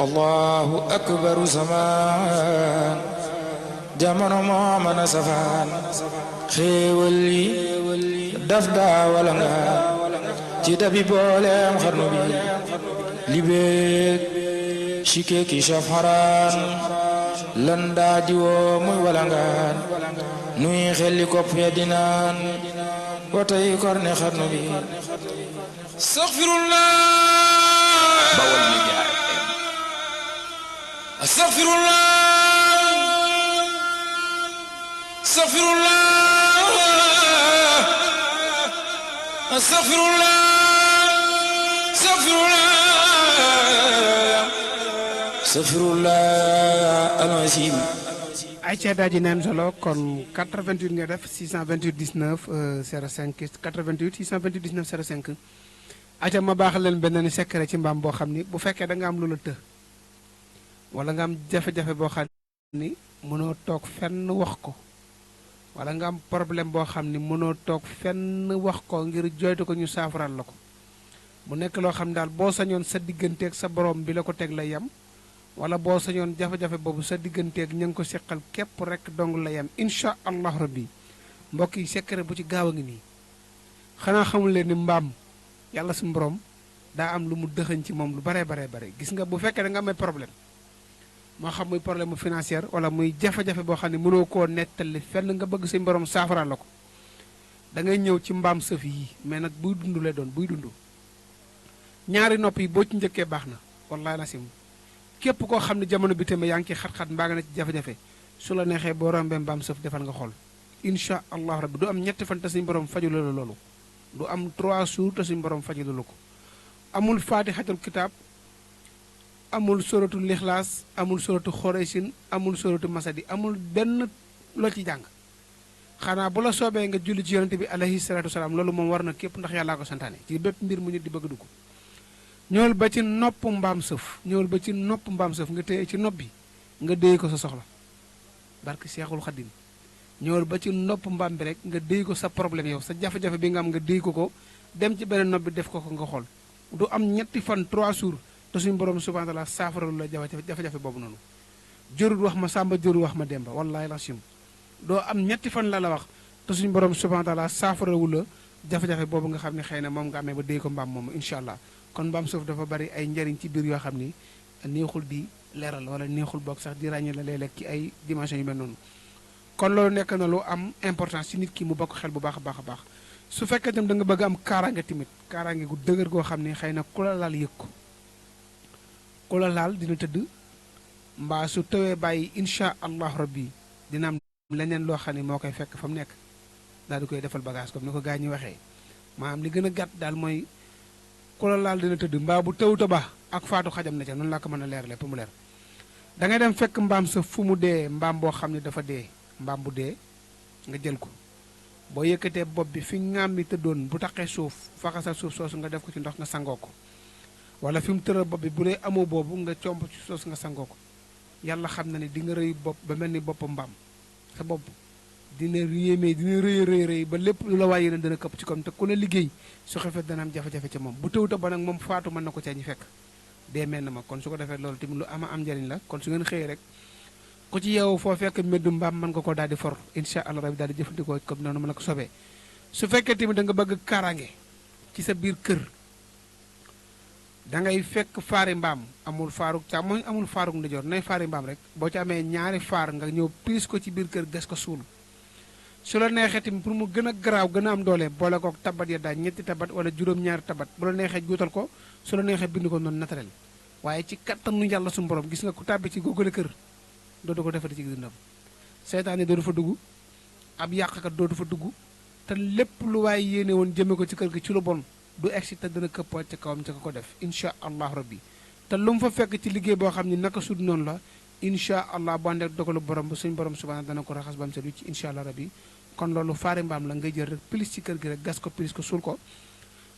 allahu akbaru samaan jamono moo mën a safaan xéewal yi daf daa wala nga ci dabi booleem xarnu bi libeek shike ki shafharaan lan daa diwoo muy wala ngaan nuy xelli kopp ya dinaan watay korne xarnu bi astaghfirullah Bawal Média astaghfirullah astaghfirullah astaghfirullah astaghfirullah al-azim ay ceedaa ji neen solo kon 88 nga def 628 19 05 88 628 19 05 aca ma baax leen benn secret ci mbaam boo xam ni bu fekkee da nga am lu la të wala nga am jafe-jafe boo xam ni mënoo toog fenn wax ko wala nga am problème boo xam ni mënoo toog fenn wax ko ngir joytu ko ñu saafaral la ko mu nekk loo xam ne daal boo sañoon sa digganteeg sa borom bi la ko teg la yem wala boo sañoon jafe-jafe boobu sa digganteeg ña ngi ko seqal képp rek dong la yem incha allah rabbi mbokk yi secret bu ci gaaw a ngi nii xanaa xamul leen ni mbaam yàlla suñu borom daa am lu mu dëxëñ ci moom lu bare gis nga bu fekkee da nga amee problème moo xam muy problème mu financier wala muy jafe-jafe boo xam ne mënoo koo nettali fenn nga bëgg suñu borom saafara la ko da ngay ñëw ci mbaam sëf yi mais nag buy dund lay doon buy dund ñaari nopp yi boo ci njëkkee baax na wallahi nasim képp koo xam ne jamono bi tamit yaa ngi ci xat-xat mbaa nga ne ci jafe-jafe su la neexee boo rombee mbaam sëf defal nga xool incha allah rabbi du am ñetti fan te suñu borom fajulu la loolu du am 3 jours te suñu borom fajulu la ko amul faatixatul kitaab amul soratu lixlaas amul soratu xoreysin amul soratu masadi amul benn loo ci jàng xanaa bu la soobee nga julli ci yonente bi alayhi salatu wasalaam loolu moom war na képp ndax yàllaa ko santaane ci bépp mbir mu nit di bëgg dugg ñëwal ba ci nopp mbaam sëf nga téye ci nopp bi nga déy ko sa soxla barke Seexul Xadim ñëwal ba ci nopp mbaam bi rek nga déy ko sa problème yow sa jafe-jafe bi nga am nga déy ko dem ci beneen nopp bi def ko nga xool du am ñetti fan 3 jours te suñu borom subhanahu wa taala saafaralu la jafe-jafe boobu noonu jërul wax ma sàmba jërul wax ma demba wallahi lachim doo am ñetti fan la wax te suñu borom subhanahu wa taala saafarawu la jafe-jafe boobu nga xam ne xëy na moom nga amee ba déy ko mbaam moomu incha allah kon mbaam suuf dafa bari ay njariñ ci biir yoo xam ni neexul di leeral wala neexul boog sax di ràññee la léeg-léeg ci ay dimension yu mel noonu kon loolu nekk na lu am importance ci nit ki mu bokk xel bu baax a baax su fekkee tam da nga bëgg am kaaraange tamit kaaraange gu dëgër goo xam ne xëy na ku la laal yëg ko ku la laal dina tëdd mbaa su tawee bàyyi incha allah rabbi dina am leneen loo xam ne moo koy fekk fa mu nekk daal di koy defal bagage comme ni ko gaa ñi waxee maanaam li gën a gàtt daal mooy ku la laal dina tëdd mbaa bu tawuta ba ak faatu xajam na ca noonu laa ko mën a leer lépp mu leer da ngay dem fekk mbaam sa fu mu dee mbaam boo xam ne dafa dee mbaam bu dee nga jël ko boo yëkkatee bopp bi fi ngaam mi tëddoon bu taqee suuf faxasal suuf soosu nga def ko ci ndox nga sangoo ko wala fi mu tëral bopp bi bu dee amoo boobu nga comp ci soosu nga sangoo ko yàlla xam na ne di nga rëy bopp ba mel ni bopp mbaam sa bopp dina yéemee dina rëy ba lépp lu la waaye na dana këpp ci kom te ku la liggéey su xefet dana am jafe-jafe ca moom bu tawuta ba nag moom faatu mën na ko caa ñu fekk dee mel na ma kon su ko defee loolu tamit lu am njariñ la kon su ngeen xëyee rek ku ci yeewu foo fekk meddu mbaam mën nga ko daal di for incha allah rabi daal di jëfandikoo comme noonu mën na ko sobee su fekkee tamit da nga bëgg kaaraange ci sa biir kër da ngay fekk faari mbaam amul faaruk càmmoñ amul faaruk ndijoor nay faari mbaam rek boo ci amee ñaari faar nga ñëw piis ko ci biir kër gas ko suul su la neexee tamit pour mu gën a garaaw gën a am doole boole kook tabat ya daal ñetti tabat wala juróom-ñaari tabat bu la neexee juutal ko su la neexee bind ko noonu naturel waaye ci kattanu yàlla suñu borom gis nga ku tàbbi ci góogale kër dootu ko defati ci dundam seytaane dootu fa dugg ab yàqkat dootu fa dugg te lépp lu waaye yéene woon jëme ko ci kër gi ci lu bon du egsi te dana këppaat ca kawam ca ko def incha allah rabbi te lu mu fa fekk ci liggéey boo xam ni naka sud noonu la incha allah bu ànd ak dogalu borom ba suñu borom subhanahu dana ko raxas ba mu set ci incha allah rabbi kon loolu faari mbaam la ngay jël rek pilis ci kër gi rek gas ko pilis ko suul ko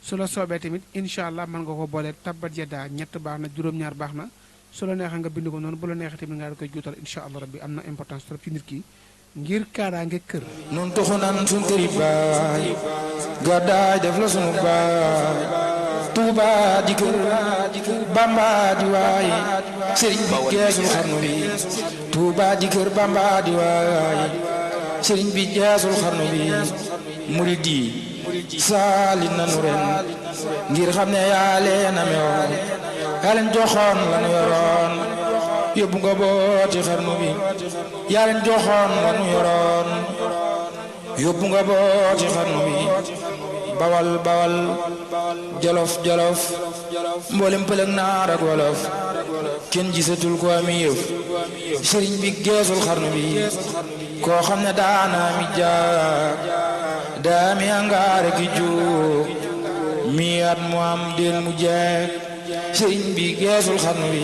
su la soobee tamit incha allah mën nga ko boolee tabat yeddaa ñett baax na juróom-ñaar baax na su la neexee nga bind ko noonu bu la neexee tamit nga da koy juutal incha allah rabbi am na importance trop ci nit ki ngir kaaraange kër nun tuxu nan suñ këri baay gàddaay def la sunu baay Tuuba di kër Bamba di waay sëriñ bi geesul xarnu bi Tuuba di kër Bamba di waay sëriñ bi geesul xarnu bi murid yi saali nanu ren ngir xam ne yaa leen amewoon yaa leen joxoon lanu yoroon yóbbu nga booti xarnu bi yaa leen joxoon lanu yoroon yóbbu nga booti xarnu bi bawal bawal jolof jolof mboolem pëlëg naar ak wolof kenn gisatul ko ami yëf sëriñ bi geesul xarnu bi koo xam ne daana mi jaar daami angaare ki jóg mi at mu am del mu jeex sëriñ bi geesul xarnu bi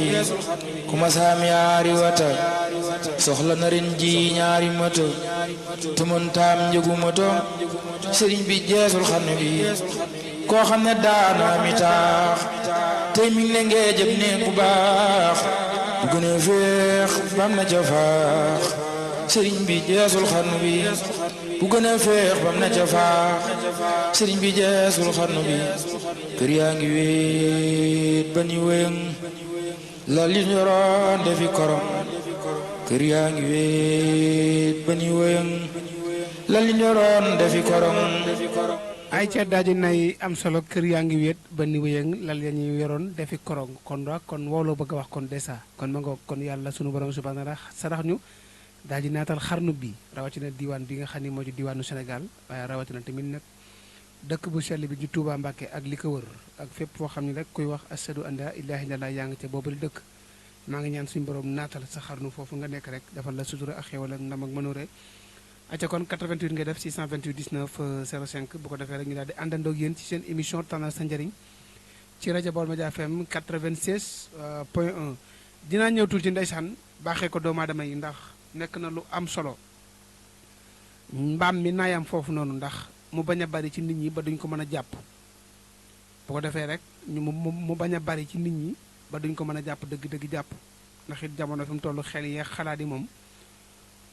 ku ma saam yaari wata soxla na ren ji ñaari moto te mën taam njëgu moto sëriñ bi geesul xarnu bi koo xam ne daana mi taax tey mi ngi leen ngee jëb ne bu baax bu gënee féex bam na ca faax sëriñ bi jeesul xarnu bi bu gënee féex bam na ca faax sëriñ bi jeesul xarnu bi kër yaa ngi wéet ba ni wéyëng la li ñoroon defi korom kër yaa ngi wéet ba ni wéyëng la li ñoroon defi korom ay ca daaji nay am solo kër yaa ngi wéet ba ni wéyëng lal ya ñuy yoroon defi korong kon wa kon wooloo bëgg a wax kon desa kon ma nga kon yàlla sunu borom subhanahu wa taala sarax ñu daal di naatal xarnu bi rawatina diwaan bi nga xam ne moo ci diwaanu Sénégal waaye rawatina tamit nag dëkk bu sell bi di Touba Mbacke ak li ko wër ak fépp foo xam ne rek kuy wax ashadu an laa ilaaha illallaah yaa ngi ca boobu dëkk maa ngi ñaan suñu borom naatal sa xarnu foofu nga nekk rek defal la sutura ak xéwal ak ndam ak mënuure acca kon 88 ngay def 628 19 05 bu ko defee rek ñu daal di àndandoo ak yéen ci seen émission tànnal sa njëriñ ci rajo Baol Média FM 96 point 1 dinaa ñëw tuuti ndeysaan baaxee ko doomu aadama yi ndax nekk na lu am solo mbaam mi naayam foofu noonu ndax mu bañ a bari ci nit ñi ba duñ ko mën a jàpp bu ko defee rek mu bañ a bari ci nit ñi ba duñ ko mën a jàpp dëgg-dëgg jàpp ndax it jamono fi mu toll xel yeeg xalaat yi moom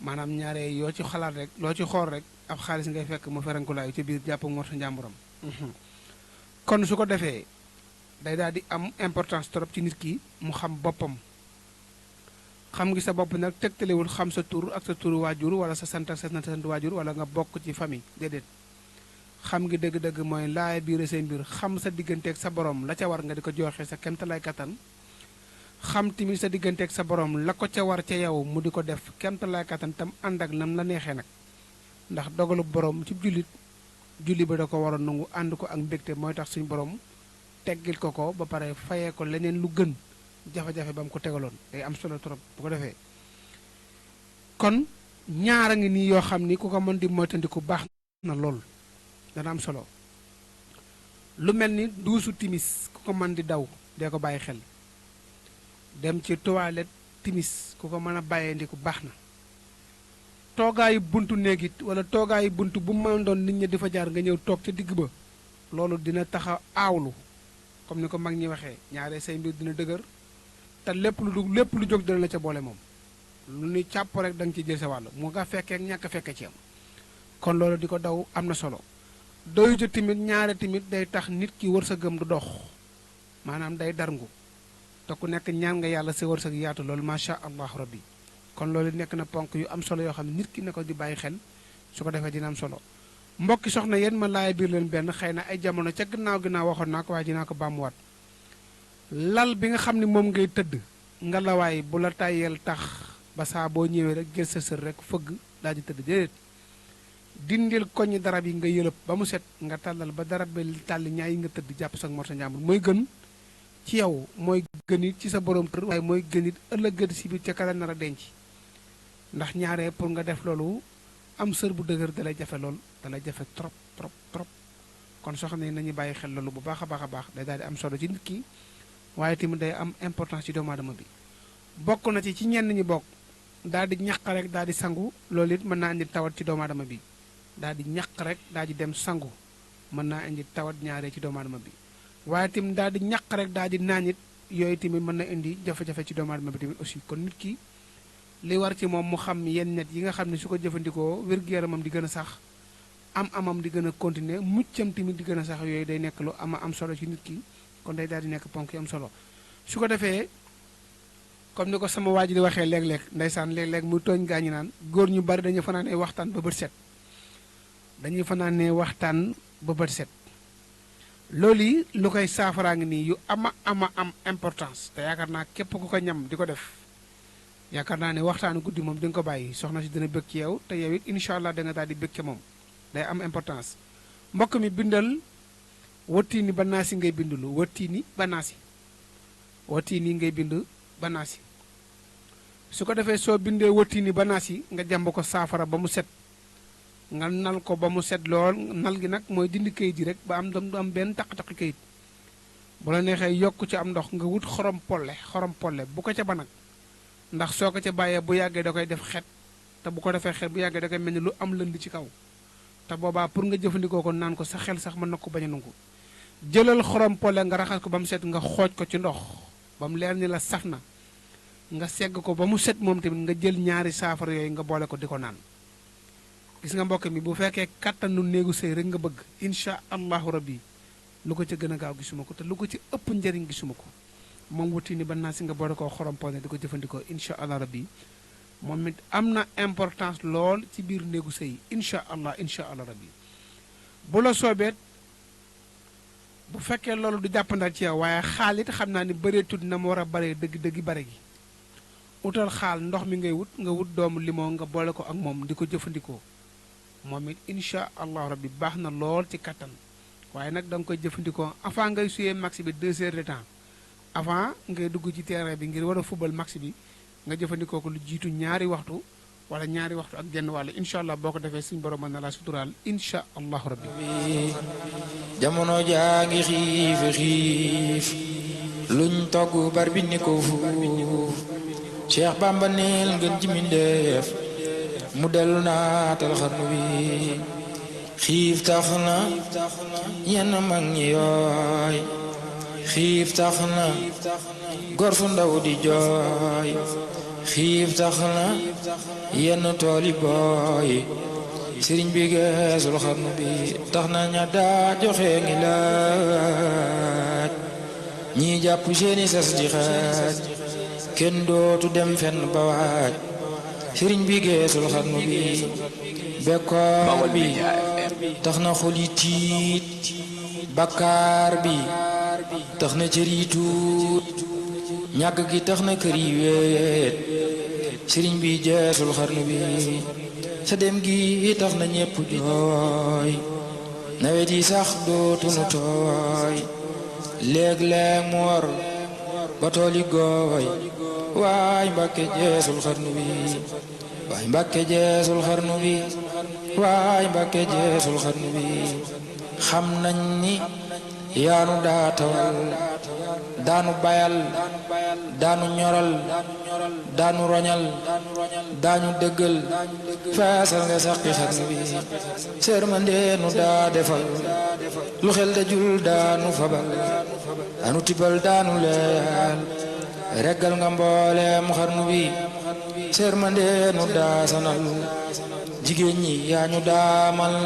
maanaam ñaare yoo ci xalaat rek loo ci xool rek ab xaalis ngay fekk mu ferankulaayu ci biir jàpp ngor sa njàmburam kon su ko defee day daal di am importance trop ci nit ki mu xam boppam xam ngi sa bopp nag tegtalewul xam sa tur ak sa turu waajur wala sa sant ak sa sant waajur wala nga bokk ci famille déedéet xam ngi dëgg-dëgg mooy laay biir seen biir xam sa digganteeg sa borom la ca war nga di ko joxe sa kemtalaay kattan xam tamit sa digganteeg sa borom la ko ca war ca yow mu di ko def kemtalaay kattan tam ànd ak nam la neexee nag ndax dogalu borom ci julli ba da ko war a nangu ànd ko ak mbégte mooy tax suñu borom teggil ko ba pare fayee ko leneen lu gën jafe-jafe ba mu ko tegaloon day am solo trop bu ko defee kon ñaara ngi nii yoo xam ni ku ko mën di moytandiku baax na lool dana am solo lu mel ni duusu timis ku ko mën di daw dee ko bàyyi xel dem ci toilette timis ku ko mën a bàyyee ndiku baax na toogaayu buntu néegit wala toogaayu buntu bu mën doon nit ñi di fa jaar nga ñëw toog ca digg ba loolu dina taxa aawlu comme ni ko mag ñi waxee ñaare say mbir dina dëgër te lépp lu jóg dina la ca boole moom lu ni càpp rek da nga ci jël sa wàll mu nga fekkee ak ñàkk fekke ci am kon loolu di ko daw am na solo doyu ca timit ñaare timit day tax nit ki wërsëgam du dox maanaam day darngu te ku nekk ñaan nga yàlla sa wërsëg yaatu loolu macha allah rabbi kon loolu nekk na ponk yu am solo yoo xam ne nit ki ne ko di bàyyi xel su ko defee dina am solo mbokki soxna yéen ma laay biir leen benn xëy na ay jamono ca ginnaaw waxoon naa ko waaye dinaa ko bàmmuwaat lal bi nga xam ne moom ngay tëdd nga lawaay bu la tàyyeel tax ba saa boo ñëwee rek jël sa sër rek fëgg daal di tëdd déedéet dindil koñi darab yi nga yëlëb ba mu set nga tàllal ba darab bi tàlli ñaay yi nga tëdd jàpp sa mor sa njàmbur mooy gën ci yow mooy gën it ci sa borom kër waaye mooy gën it ëllëg si biir ca kala nar a denc ndax ñaaree pour nga def loolu am sër bu dëgër dalay jafe lool dalay jafe trop trop trop kon soo xam ne nañu bàyyi xel loolu bu baax a baax day daal di am solo ci nit ki waaye tamit day am importance ci doomu aadama bi bokk na ci ñenn ñi bokk daal di ñaq rek daal di sangu loolu it mën naa indi tawat ci doomu aadama bi daal di ñaq rek daal di dem sangu mën naa indi tawat ñaaree ci doomu aadama bi waaye tamit daal di ñaq rek daal di naan it yooyu tamit mën na indi jafe-jafe ci doomu aadama bi tamit aussi kon nit ki li war ci moom mu xam yenn net yi nga xam ne su ko jëfandikoo wér-gu-yaramam di gën a sax amam di gën a continuer muccam tamit di gën a sax yooyu day nekk lu am solo ci nit ki kon day daal di nekk ponk yu am solo su ko defee comme ni ko sama waa ji di waxee léeg-léeg ndeysaan léeg-léeg muy tooñ gaañu naan góor ñu bari dañuy fanaanee waxtaan ba bët set dañuy fanaanee waxtaan ba bët set loolu yi lu koy saafaraa ngi nii yu am importance te yaakaar naa képp ku ko ñam di ko def yaakaar naa ne waxtaanu guddi moom di nga ko bàyyi soxna si dina bëgg ci yow te yow it incha allah da nga daal di bëgg ca moom day am importance mbokk mi bindal wëttiini banaasi ngay bindulu wëttiini banaasi ngay bind banaasi su ko defee soo bindee wëttiini banaasi nga jàmb ko saafara ba mu set nga nal ko ba mu set lool nal gi nag mooy dindi kayit yi rek ba am du am benn taq-taqi kayit bu la neexee yokk ci am ndox nga wut xorom polle bu ko ca ba nag ndax soo ko ca bàyyee bu yàggee da koy def xet te bu ko defee xet bu yàggee da koy mel ni lu am lënd ci kaw te boobaa pour nga jëfandikoo ko naan ko sa xel sax mën na ko bañ a nangu jëlal xorom pole nga raxas ko ba mu set nga xooj ko ci ndox ba mu leer ni la saf na nga segg ko ba mu set moom tamit nga jël ñaari saafara yooyu nga boole ko di ko naan. gis nga mbokk mi bu fekkee kattanu néegu sëy rek nga bëgg incha allahu rabbi lu ko ca gën a gaaw gisuma ko te lu ko ci ëpp njëriñ gisuma ko moom wuti ni ba naa si nga boole koo xorompoone di ko jëfandikoo incha allah rabbi moom it am na importance lool ci biir néegu sëy incha allah rabbi bu la soobeet bu fekkee loolu du jàppandal ci yow waaye xaal it xam naa ni bëreetul na mu war a baree dëgg bare gi utal xaal ndox mi ngay wut nga wut doomu limon nga boole ko ak moom di ko jëfandikoo moom it incha allah rabbi baax na lool ci kattan waaye nag da nga koy jëfandikoo avant ngay suyee max bi 2 heures de temps avant ngay dugg ci terrain bi ngir war a fubal max bi nga jëfandikoo ko lu jiitu ñaari waxtu wala ñaari waxtu ak genn wàll incha allah boo ko defee suñu borom mën na laa suturaal incha allahu rabbi. jamono jaa ngi xiif luñ togg bar bi ni ko fuuf Cheikh Bamba neel ngeen ji mindeef mu dellu naatal xarnu bi xiif tax na yenn mag ñi yooy xiif tax na gor fu ndaw di jooy xiif tax na yenn tooli booy sëriñ bi geesul xarnu bi tax na ña daa joxe ngi laaj ñi jàpp seeni sas di xaaj kenn dootu dem fenn ba waaj sëriñ bi geesul xarnu bi bekkoor bi tax na xol yi tiit bakkaar bi tax na cër yi tuut ñàkk gi tax na kër yi weet sëriñ bi geesul xarnu bi sa dem gi tax na ñépp jooy nawet yi sax dootunu tooy léeg-léeg mu war ba tool yi gooy waay Mbàkke jeesul xarnu bi waay Mbàkke jeesul xarnu bi waay Mbàkke jeesul xarnu bi xam nañ ni yaanu daa tawal daanu bayal daanu ñoral daanu roñal daanu dëggal feesal nga saqi xarnu bi sërmandeenu daa defal lu xel dajul daanu fabal daanu tibal daanu leyal reggal nga mbooleem xarnu bi sërmandeenu daa sanal jigéen ñi yaa ñu daamal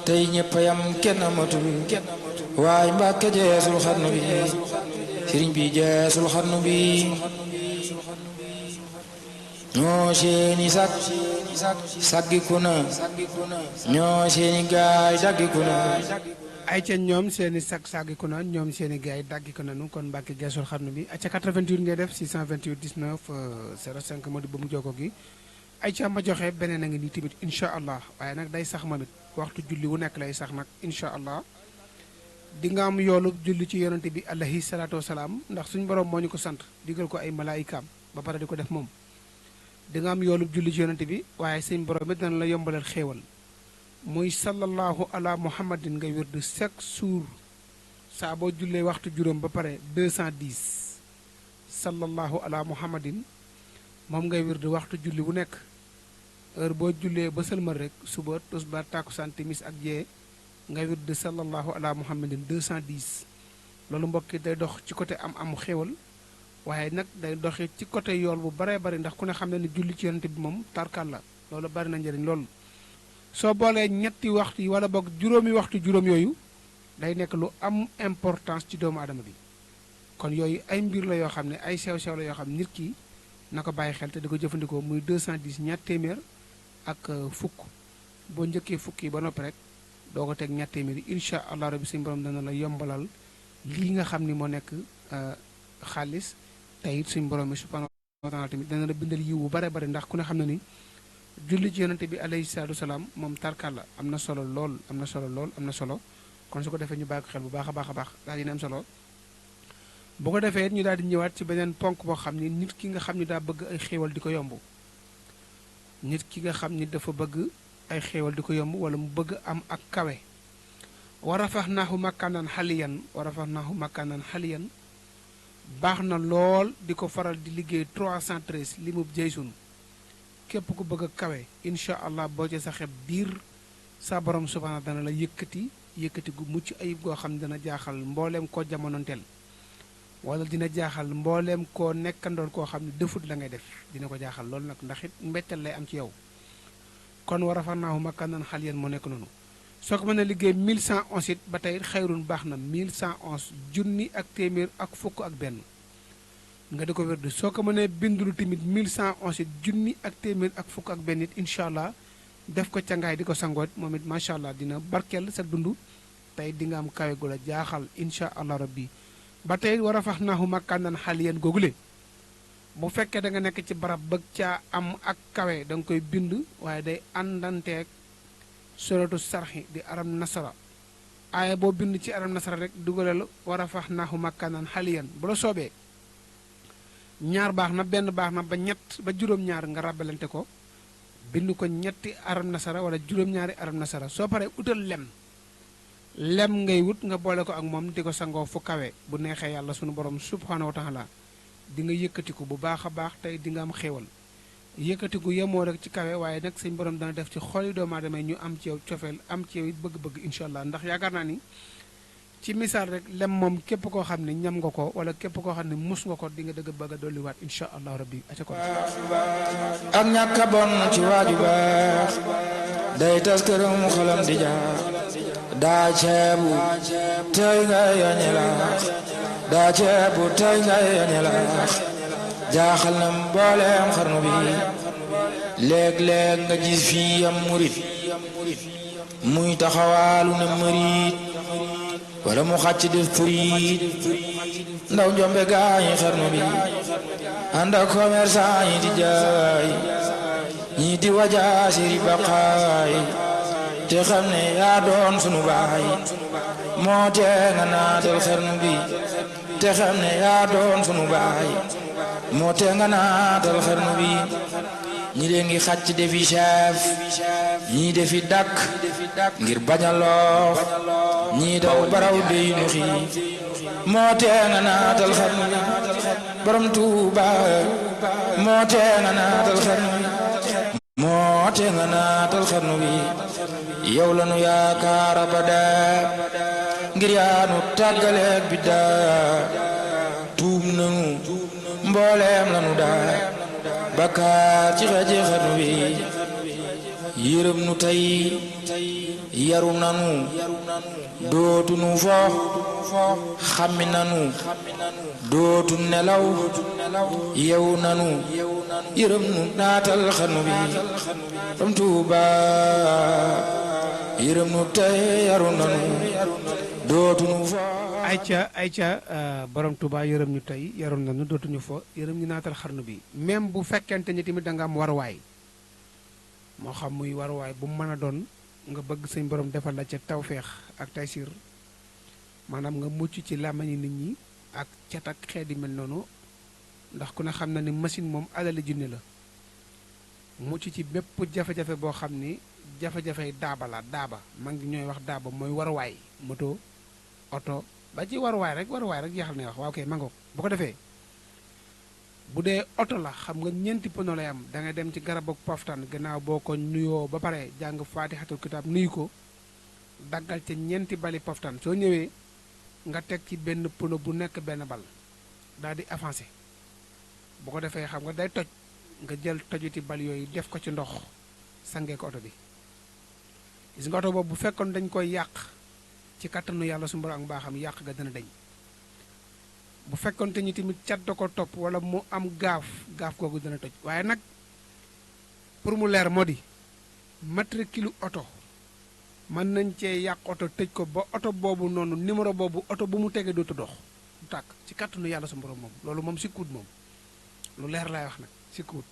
tey ñëpp yam kenn amatul waaye Mbàkke jeesul xarnu bi sëriñ bi jeesul xarnu bi ñoo seeni sak saggiku na ñoo seeni gaay daggiku na ay ca ñoom seeni saggiku na ñoom seeni gaay daggiku na nu kon Mbàkke jeesul xarnu bi ay ca 88 ngay def 628 19 05 moo di ba mu jokko gi ay ca ma joxe beneen a ngi nii tamit incha allah waaye nag day sax moom it waxtu julli wu nekk lay sax nag incha allah di nga am yoolu julli ci yonante bi alayhi salaatu wasalaam ndax suñu borom moo ñu ko sant digal ko ay malaayikaam ba pare di ko def moom di nga am yoolu julli ci yonante bi waaye suñu borom it dana la yombalal xéewal muy sallallahu ala muhammadin nga wird chaque jour saa boo jullee waxtu juróom ba pare 210 sallallahu ala muhammadin moom ngay wird waxtu julli wu nekk heure boo jullee ba sëlmal rek suba tisbaar takkusaan timis ak jee nga wird sallallahu ala muhammadin 210 loolu mbokki day dox ci côté am xéewal waaye nag day doxi ci côté yool bu baree bari ndax ku ne xam ne ni julli ci yonante bi moom tarkal la loolu bari na njëriñ loolu soo boolee ñetti waxtu yi wala boog juróomi waxtu juróom yooyu day nekk lu am importance ci doomu aadama bi kon yooyu ay mbir la yoo xam ne ay sew-sew la yoo xam ne nit ki na ko bàyyi xel te di ko jëfandikoo muy 210 ñaar téeméer ak fukk boo njëkkee fukk yi ba noppi rek doo ko teg ñaar téeméer yi incha allah rabbi suñu borom dana la yombalal lii nga xam ni moo nekk xaalis te it suñu borom mi subhanahu wa taala tamit dana la bindal yiw bu bare bare ndax ku ne xam na ni julli ci yonante bi alayhi salaatu wasalaam moom tarkal la am na solo lool am na solo lool am na solo kon su ko defee ñu bàyyi ko xel bu baax a baax a baax daal dina am solo bu ko defee ñu daal di ñëwaat ci beneen ponk boo xam ni nit ki nga xam ni daa bëgg ay xéewal di ko yomb nit ki nga xam ni dafa bëgg ay xéewal di ko yomb wala mu bëgg am ak kawe wa rafaxnaahu makaanan xaliyan wa rafaxnaahu makaanan xaliyan baax na lool di ko faral di liggéey 313 li mu jeysun képp ku bëgg a kawe incha allah boo ci saxe biir sa borom subhaana dana la yëkkati gu mucc ayib goo xam ne dana jaaxal mbooleem ko jamonoonteel wala dina jaaxal mbooleem koo nekkandoon koo xam ne defut la ngay def dina ko jaaxal loolu nag ndax it mbettal lay am ci yow kon war a far naahu makaanan xaliyan moo nekk noonu soo ko mën a liggéey 1111 it ba tey xayrun baax na 1111 junni ak téeméer ak fukk ak benn nga di ko wérdu soo ko mënee bindulu tamit 1111 it junni ak téeméer ak fukk ak benn it incha allah def ko cangaay di ko sangoot moom it macha allah dina barkeel sa dund tey di nga am kawe gu la jaaxal incha allah rabbi ba tey war a fax naaxu makaanan xaliyan googule bu fekkee da nga nekk ci barab bëgg caa am ak kawe da nga koy bind waaye day àndanteeg suratu sarxi di aram nasara aaya boo bind ci aram nasara rek dugalal war a fax naaxu makaanan xaliyan bu la soobee ñaar baax na benn baax na ba ñett ba juróom-ñaar nga ràbbalante ko bind ko ñetti aram nasara wala juróom-ñaari aram nasara soo paree utal lem ngay wut nga boole ko ak moom di ko sangoo fu kawe bu neexee yàlla sunu borom subhaanahu wa taala di nga yëkkatiku bu baax a baax tey di nga am xéewal yëkkatiku yemoo rek ci kawe waaye nag suñ borom dana def ci xoli doomu aadama ñu am ci yow cofeel am ci yow it bëgg-bëgg incha allah ndax yaakaar naa ni ci misaal rek lem moom képp koo xam ne ñam nga ko wala képp koo xam ne mus nga ko di nga dëgg bëgg a dolliwaat incha allah rabbi aca ko ak ñàkk a bon ci waaju baax day tas këram xolam di jaax daa ceebu tey nga yoñe laax daa ceebu tey nga yoñe laax jaaxal na mbooleem xarnu bi léeg-léeg nga gis fii am murit muy taxawaalu ne mërit wala mu xàcc def purit ndaw njombe gaañi xarnu bi ànd ak commerçant yi di jaay ñii di wajaa siri baqaay te xam ne yaa doon sunu baay moo tee nga naatal xarnu bi te xam ne yaa doon sunu baay moo tee nga naatal xarnu bi ñi leen ngi xàcc defi chef ñii defi dakk ngir bañ a loof ñii daw baraw dey nu xiif moo tee nga naatal xarnu bi borom Tuuba moo tee nga naatal xarnu bi moo tee nga naatal xarnu bi yow la nu yaakaar abada ngir yaa nu tàggaleeg bi daa tuub nanu mbooleem la nu daa bakkaar ci xeji xarnu bi yërëm nu tey yaru nanu dootu nu fo xammi nanu dootu nelaw yew nanu yërëm nu naatal xarnu bi ram Tuuba yërëm nu tey yaru nanu dootu nu fo ayca borom Touba yërëm ñu tey yaroon nañu dootuñu fo yërëm ñu naatal xarnu bi même bu fekkente ni tamit da nga am waruwaay moo xam muy waruwaay bu mu mën a doon nga bëgg sëñ borom defal la ca tawféex ak taysir maanaam nga mucc ci làmmañi nit ñi ak cat ak xeet yi mel noonu ndax ku ne xam na ni machine moom alali junne la mucc ci bépp jafe-jafe boo xam ni jafe-jafey daaba la daaba ma ngi ñooy wax daaba mooy waruwaay moto oto ba ci waruwaay rek jeexal na wax waaw kay mangoog bu ko defee bu dee oto la xam nga ñeenti pono lay am da ngay dem ci garab ak poftan gannaaw boo ko nuyoo ba pare jàng faatixatul kitaab nuyu ko daggal ca ñeenti bali poftan soo ñëwee nga teg ci benn pono bu nekk benn bal daal di avancé bu ko defee xam nga day toj nga jël tojiti bal yooyu def ko ci ndox sangee ko oto bi gis nga oto boobu bu fekkoon dañ koy yàq ci kattanu yàlla su mboro ak mbaaxam yàq ga dana dañ bu fekkoon te ñu tamit cat da ko topp wala mu am gaaf googu dana toj waaye nag pour mu leer moo di matricule oto mën nañ cee yàq oto tëj ko ba oto boobu noonu numéro boobu oto bu mu tegee dootu dox du tàkk ci kattanu yàlla su mboro moom loolu moom sikkuut moom lu leer laay wax nag sikkuut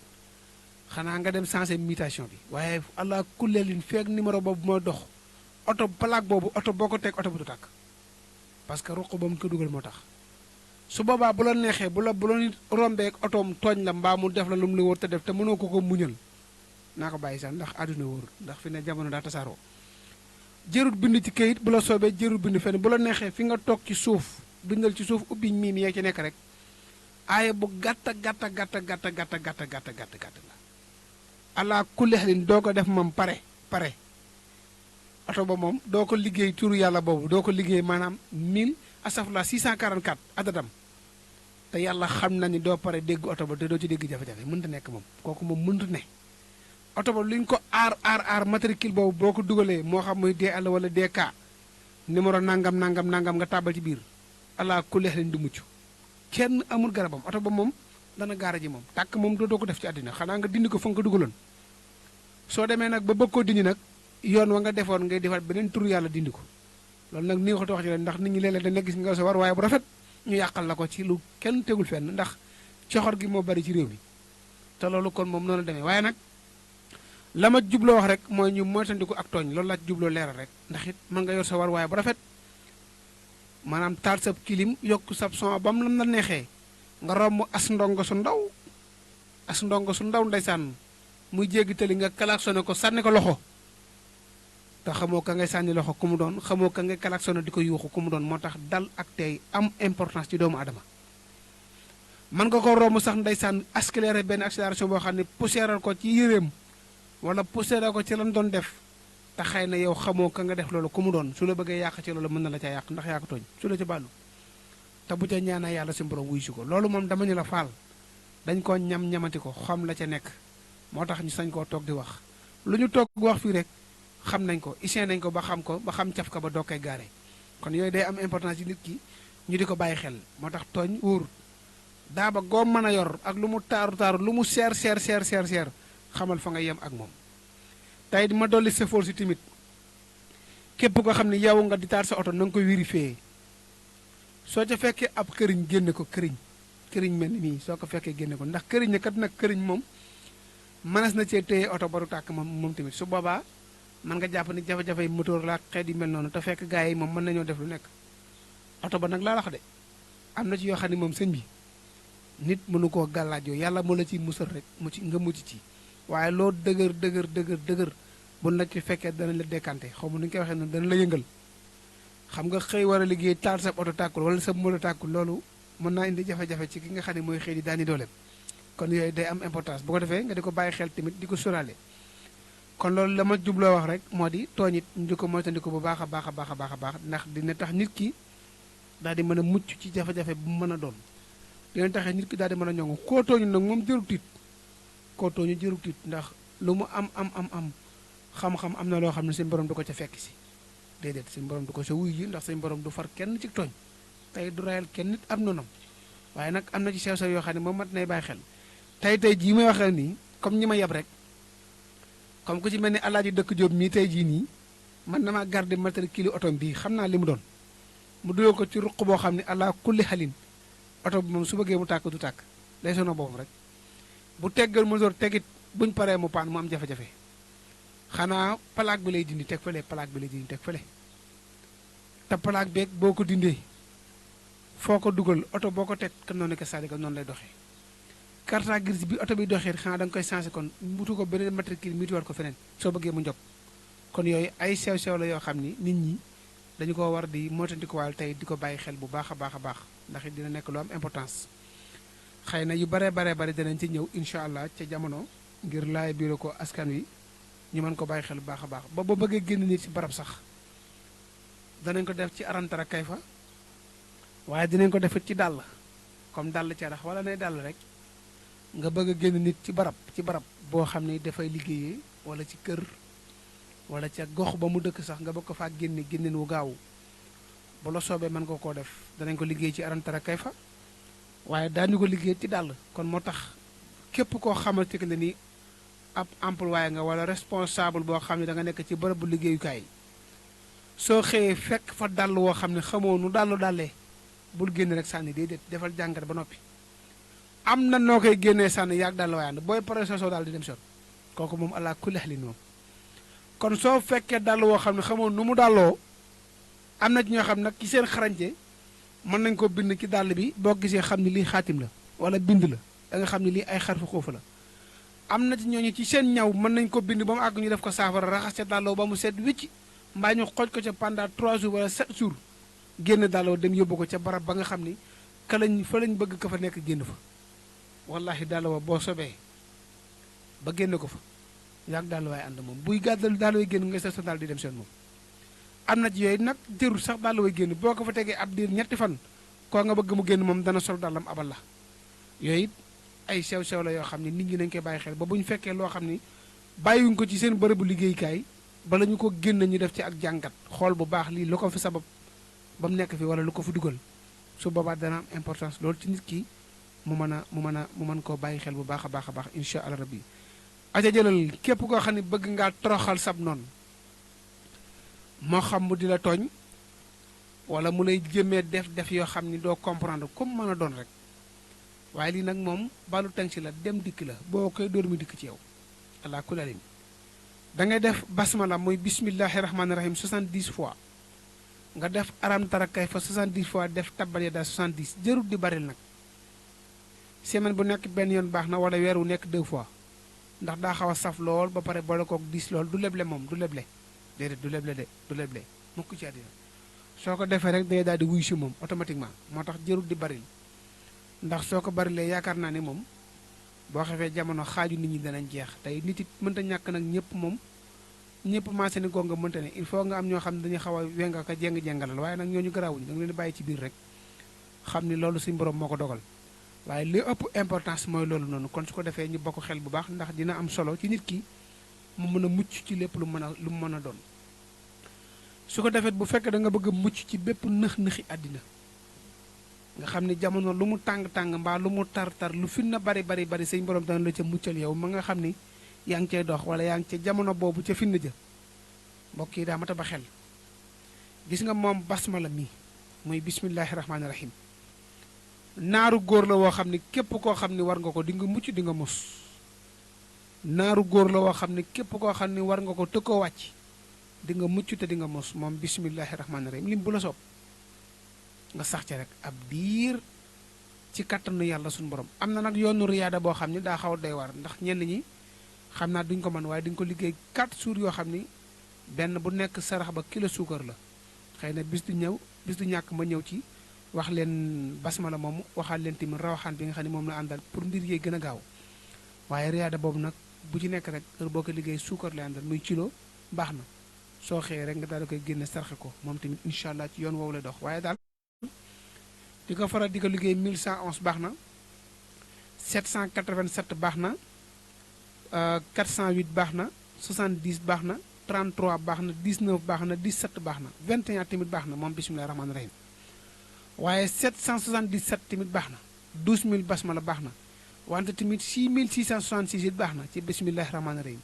xanaa nga dem changer mutation bi waaye allah kulleelin feek numéro boobu mooy dox oto plaque boobu oto boo ko teg oto bu du tàkk parce que ruq ba mu ko dugal moo tax su boobaa bu la neexee bu la nit rombeek otoom tooñ la mbaa mu def la lu mu la wóor te def te mënoo ko muñal naa ko bàyyi sax ndax àdduna wóorul ndax fi ne jamono daa tasaaroo jërut bind ci kayit bu la soobee jërut bind fenn bu la neexee fi nga toog ci suuf bindal ci suuf ubbi miim yee ci nekk rek aaya bu gàtta la allah kulli xalin doo ko def moom pare oto ba moom doo ko liggéey turu yàlla boobu doo ko liggéey maanaam 644 adadam te yàlla xam na ni doo pare dégg oto ba te doo ci dégg jafe-jafe mënta nekk moom kooku moom mënta ne oto ba luñ ko aar matricule boobu boo ko dugalee moo xam muy DL wala DK numéro nangam nga tàbbal ci biir ala kulli xelin du mucc kenn amul garabam oto ba moom dana gaara ji moom tàkk moom doo ko def ci àddina xanaa nga dindi ko fa nga ko dugaloon soo demee nag ba bëgg koo dindi nag yoon wa nga defoon ngay defaat beneen tur yàlla dindi ko loolu nag ni nga ko wax ci leen ndax nit ñi léeg-léeg dañ gis nga sa war waaye bu rafet ñu yàqal la ko ci lu kenn tegul fenn ndax coxor gi moo bari ci réew mi te loolu kon moom noonu la demee waaye nag la ma jubloo wax rek mooy ñu moytandiku ak tooñ loolu laa ci jubloo leeral rek ndax it mën nga yor sa war waaye bu rafet maanaam taal sab kilim yokk sab son ba mu lam la neexee nga romb as ndongo su ndaw ndeysaan muy jéggi tali nga klaxonné ko sànni ko loxo te xamoo ka ngay sànni loxo ku mu doon xamoo ka ngay klaxonné di ko yuuxu ku mu doon moo tax dal ak tey am importance ci doomu adama mën nga ko romb sax ndeysaan accéléré benn accélération boo xam ne poussièral ko ci yéreem wala poussièral ko ci lan doon def te xëy na yow xamoo ka nga def loolu ku mu doon su la bëggee yàq ci loolu mën na la ca yàq ndax yaa ko tooñ su la ca bàllu te bu ca ñaanee yàlla si borom wuy si ko loolu moom dama ñu la faal dañ koo ñamati ko xam la ca nekk moo tax ñu sañ koo toog di wax lu ñu toog wax fii rek xam nañ ko isee nañ ko ba xam caf ka ba doo koy gaare kon yooyu day am importance ci nit ki ñu di ko bàyyi xel moo tax tooñ wóor daaba goo mën a yor ak lu mu taaru lu mu seer xamal fa nga yem ak moom tey ma dolli sëfoor si tamit képp ko xam ne yow nga di taal sa oto na nga koy vérifier soo ca fekkee ab këriñ génne ko këriñ mel ni mii soo ko fekkee génne ko ndax këriñ ne kat nag këriñ moom mënees na cee téye oto ba du tàkk moom tamit su boobaa mën nga jàpp ni jafe-jafe yi moteur la xeet yi mel noonu te fekk gars yi moom mën nañoo def lu nekk oto ba nag laa wax de am na ci yoo xam ne moom sëñ bi nit mënu koo gàllaajoo yàlla moo la ci musal rek nga mucc ci waaye loo dëgër bu la ci fekkee danañ la décanté xaw ma nu ñu koy waxee noonu dana la yëngal xam nga xëy war a liggéey taal sa oto tàkkul wala sa moto tàkkul loolu mën naa indi jafe-jafe ci ki nga xam ne mooy xëy di daani dooleem kon yooyu day am importance bu ko defee nga di ko bàyyi xel tamit di ko sóoraale kon loolu la ma jubloo wax rek moo di tooñ it ñu di ko moytandiku bu baax a baax ndax dina tax nit ki daal di mën a mucc ci jafe-jafe bu mu mën a doon dina taxee nit ki daal di mën a ñoŋu koo tooñu nag moom jërul tiit ndax lu mu am xam-xam am na loo xam ne seen borom du ko ca fekk si déedéet seen borom du ko sa wuy ji ndax seen borom du far kenn ci tooñ tey du rayal kenn nit am noonam waaye nag am na ci sew-sew yoo xam ne moom mat nay bàyyi xel tey jii may waxee nii comme ñi ma yeb rek comme ku ci mel ni Alaaji Dëkk Jóob mii tey jii nii man damaa garder matricule oto bii xam naa li mu doon mu dugal ko ci ruq boo xam ne ala kulli xalin oto bi moom su bëggee mu tàkk du tàkk day sono boppam rek bu teggal moteur tegit buñ paree mu paan mu am jafe-jafe xanaa plaque bi lay dindi teg fële te plaque beeg boo ko dindee foo ko dugal oto boo ko teg kan noonu ko c'est-à-dire que noonu lay doxee carte grise bi oto bi doxee xanaa da nga koy changé kon mutu ko beneen matricule mituwaat ko feneen soo bëggee mu njog kon yooyu ay sew-sew la yoo xam ni nit ñi dañu ko war di moytandikuwaal tey di ko bàyyi xel bu baax a baax ndax it dina nekk lu am importance xëy na yu bare danañ ci ñëw incha allah ca jamono ngir laay biiro ko askan wi ñu mën ko bàyyi xel bu baax a baax ba boo bëggee génn nit ci barab sax danañ ko def ci arantara kayfa waaye dinañ ko defit ci dàll comme dàll carax wala nay dàll rek nga bëgg a génn nit ci barab boo xam ne dafay liggéeyee wala ci kër wala ca gox ba mu dëkk sax nga bëgg ko faa génneen wu gaaw bu la soobee mën nga koo def danañ ko liggéey ci arantara kayfa waaye daañu ko liggéey ci dàll kon moo tax képp koo xamante ne ni ab employé nga wala responsable boo xam ne da nga nekk ci bërëb bu liggéeyukaay soo xëyee fekk fa dàll woo xam ne xamoo nu dàllee bul génn rek sànni déedéet defal jàngat ba noppi am na noo koy génnee sànni yaag dàll waaye ànd booy pare soo daal di dem son kooku moom ala kulli xalin moom kon soo fekkee dàll woo xam ne xamoo nu mu dàlloo am na ci ñoo xam nag ci seen xarañte mën nañ ko bind ci dàll bi boo gisee xam ne lii xaatim la wala bind la da nga xam ne lii ay xarfu xoofu la am na ci ñooñu ci seen ñaw mën nañ ko bind ba mu àgg ñu def ko saafara raxas ca dàlloo ba mu set wicc mbaa ñu xooj ko ca pendant 3 jours wala 7 jours génn dàlloo dem yóbbu ko ca barab ba nga xam ni fa lañ bëgg ka fa nekk génn fa wallahi dàlloo boo sobee ba génn ko fa yaag dàll waay ànd moom buy gàddal dàll way génn nga sa daal di dem seen moom am na ci yooyu nag jërul sax dàll way génn boo ko fa tegee ab diir ñetti fan koo nga bëgg mu génn moom dana sol dàllam abal la yooyu it ay sew-sew la yoo xam ne nit ñi nañ koy bàyyi xel ba bu ñu fekkee loo xam ni bàyyiwuñ ko ci seen bërëbu liggéeykaay bala ñu ko génn ñu def ci ak jàngat xool bu baax lii lu ko fi sabab ba mu nekk fi wala lu ko fi dugal su boobaa dana am importance loolu ci nit ki mu mën koo bàyyi xel bu baax a baax incha allah rabbi aja jëlal képp koo xam ne bëgg ngaa toroxal sab noonu moo xam mu di la tooñ wala mu lay jëmee def yoo xam ni doo comprendre comme mën a doon rek waaye lii nag moom balu tàng si la dem dikk la boo koy dóor mu dikk ci yow allah kulli alim da ngay def basmala muy bismillahi rahmaani rahim 70 fois nga def aram tara kayfa 70 fois def tabbat yadaa 70 jërut di baril nag semaine bu nekk benn yoon baax na wala weer wu nekk 2 fois ndax daa xaw a saf lool ba pare boole kook 10 lool du leble moom du leble déedéet du leble de du leble mukk ci àddina soo ko defee rek day daal di wuy si moom automatiquement moo tax jërut di baril ndax soo ko barilee yaakaar naa ne moom boo xefee jamono xaaju nit ñi danañ jeex tey nit it mënta ñàkk nag ñëpp moom ñëpp maase ni gonga mënta ne il faut nga am ñoo xam ne dañuy xaw a wenga ka jéng-jéngalal waaye nag ñooñu garaawuñu da nga leen di bàyyi ci biir rek xam ni loolu suñu borom moo ko dogal waaye li ëpp importance mooy loolu noonu kon su ko defee ñu bokk xel bu baax ndax dina am solo ci nit ki mu mën a mucc ci lépp lu mu mën a doon su ko defee bu fekkee da nga bëgg a mucc ci bépp nëx-nëxi àddina nga xam ne jamono lu mu tàng-tàng mbaa lu mu tar-tar lu fin na bari sëñ borom dana la ca muccal yow ma nga xam ni yaa ngi cay dox wala yaa ngi ca jamono boobu ca fin ja mbokk yi daa mata ba xel gis nga moom basmala mi muy bismillahi rahmaani rahim naaru góor la woo xam ne képp koo xam ne war nga ko di nga mucc di nga mos naaru góor la woo xam ne képp koo xam ne war nga ko te koo wàcc di nga mucc te di nga mos moom bismillahi rahmaani rahim lim bu la soob nga sax ca rek ab diir ci kattanu yàlla suñu borom am na nag yoonu riyaada boo xam ne daa xaw a doy war ndax ñenn ñi xam naa duñ ko mën waaye di nga ko liggéey 4 jours yoo xam ni benn bu nekk sarax ba kilo suukar la xëy na bis du ñàkk ma ñëw ci wax leen basmala moomu waxaal leen tamit rawaxaan bi nga xam ne moom la àndal pour mbir yee gën a gaaw waaye riyaada boobu nag bu ci nekk rek heure boo ko liggéey suukar lay àndal muy kilo baax na soo xëyee rek nga daal di koy génne sarxe ko moom tamit incha allah ci yoon woowu lay dox waaye daal di ko faral di ko liggéey 1111 baax na 787 baax na 408 baax na 70 baax na 33 baax na 19 baax na 17 baax na 21 tamit baax na moom bismillahi rahmaani rahim waaye 777 tamit baax na 12000 basmala baax na wante tamit 6666 it baax na ci bismillahi rahmaani rahim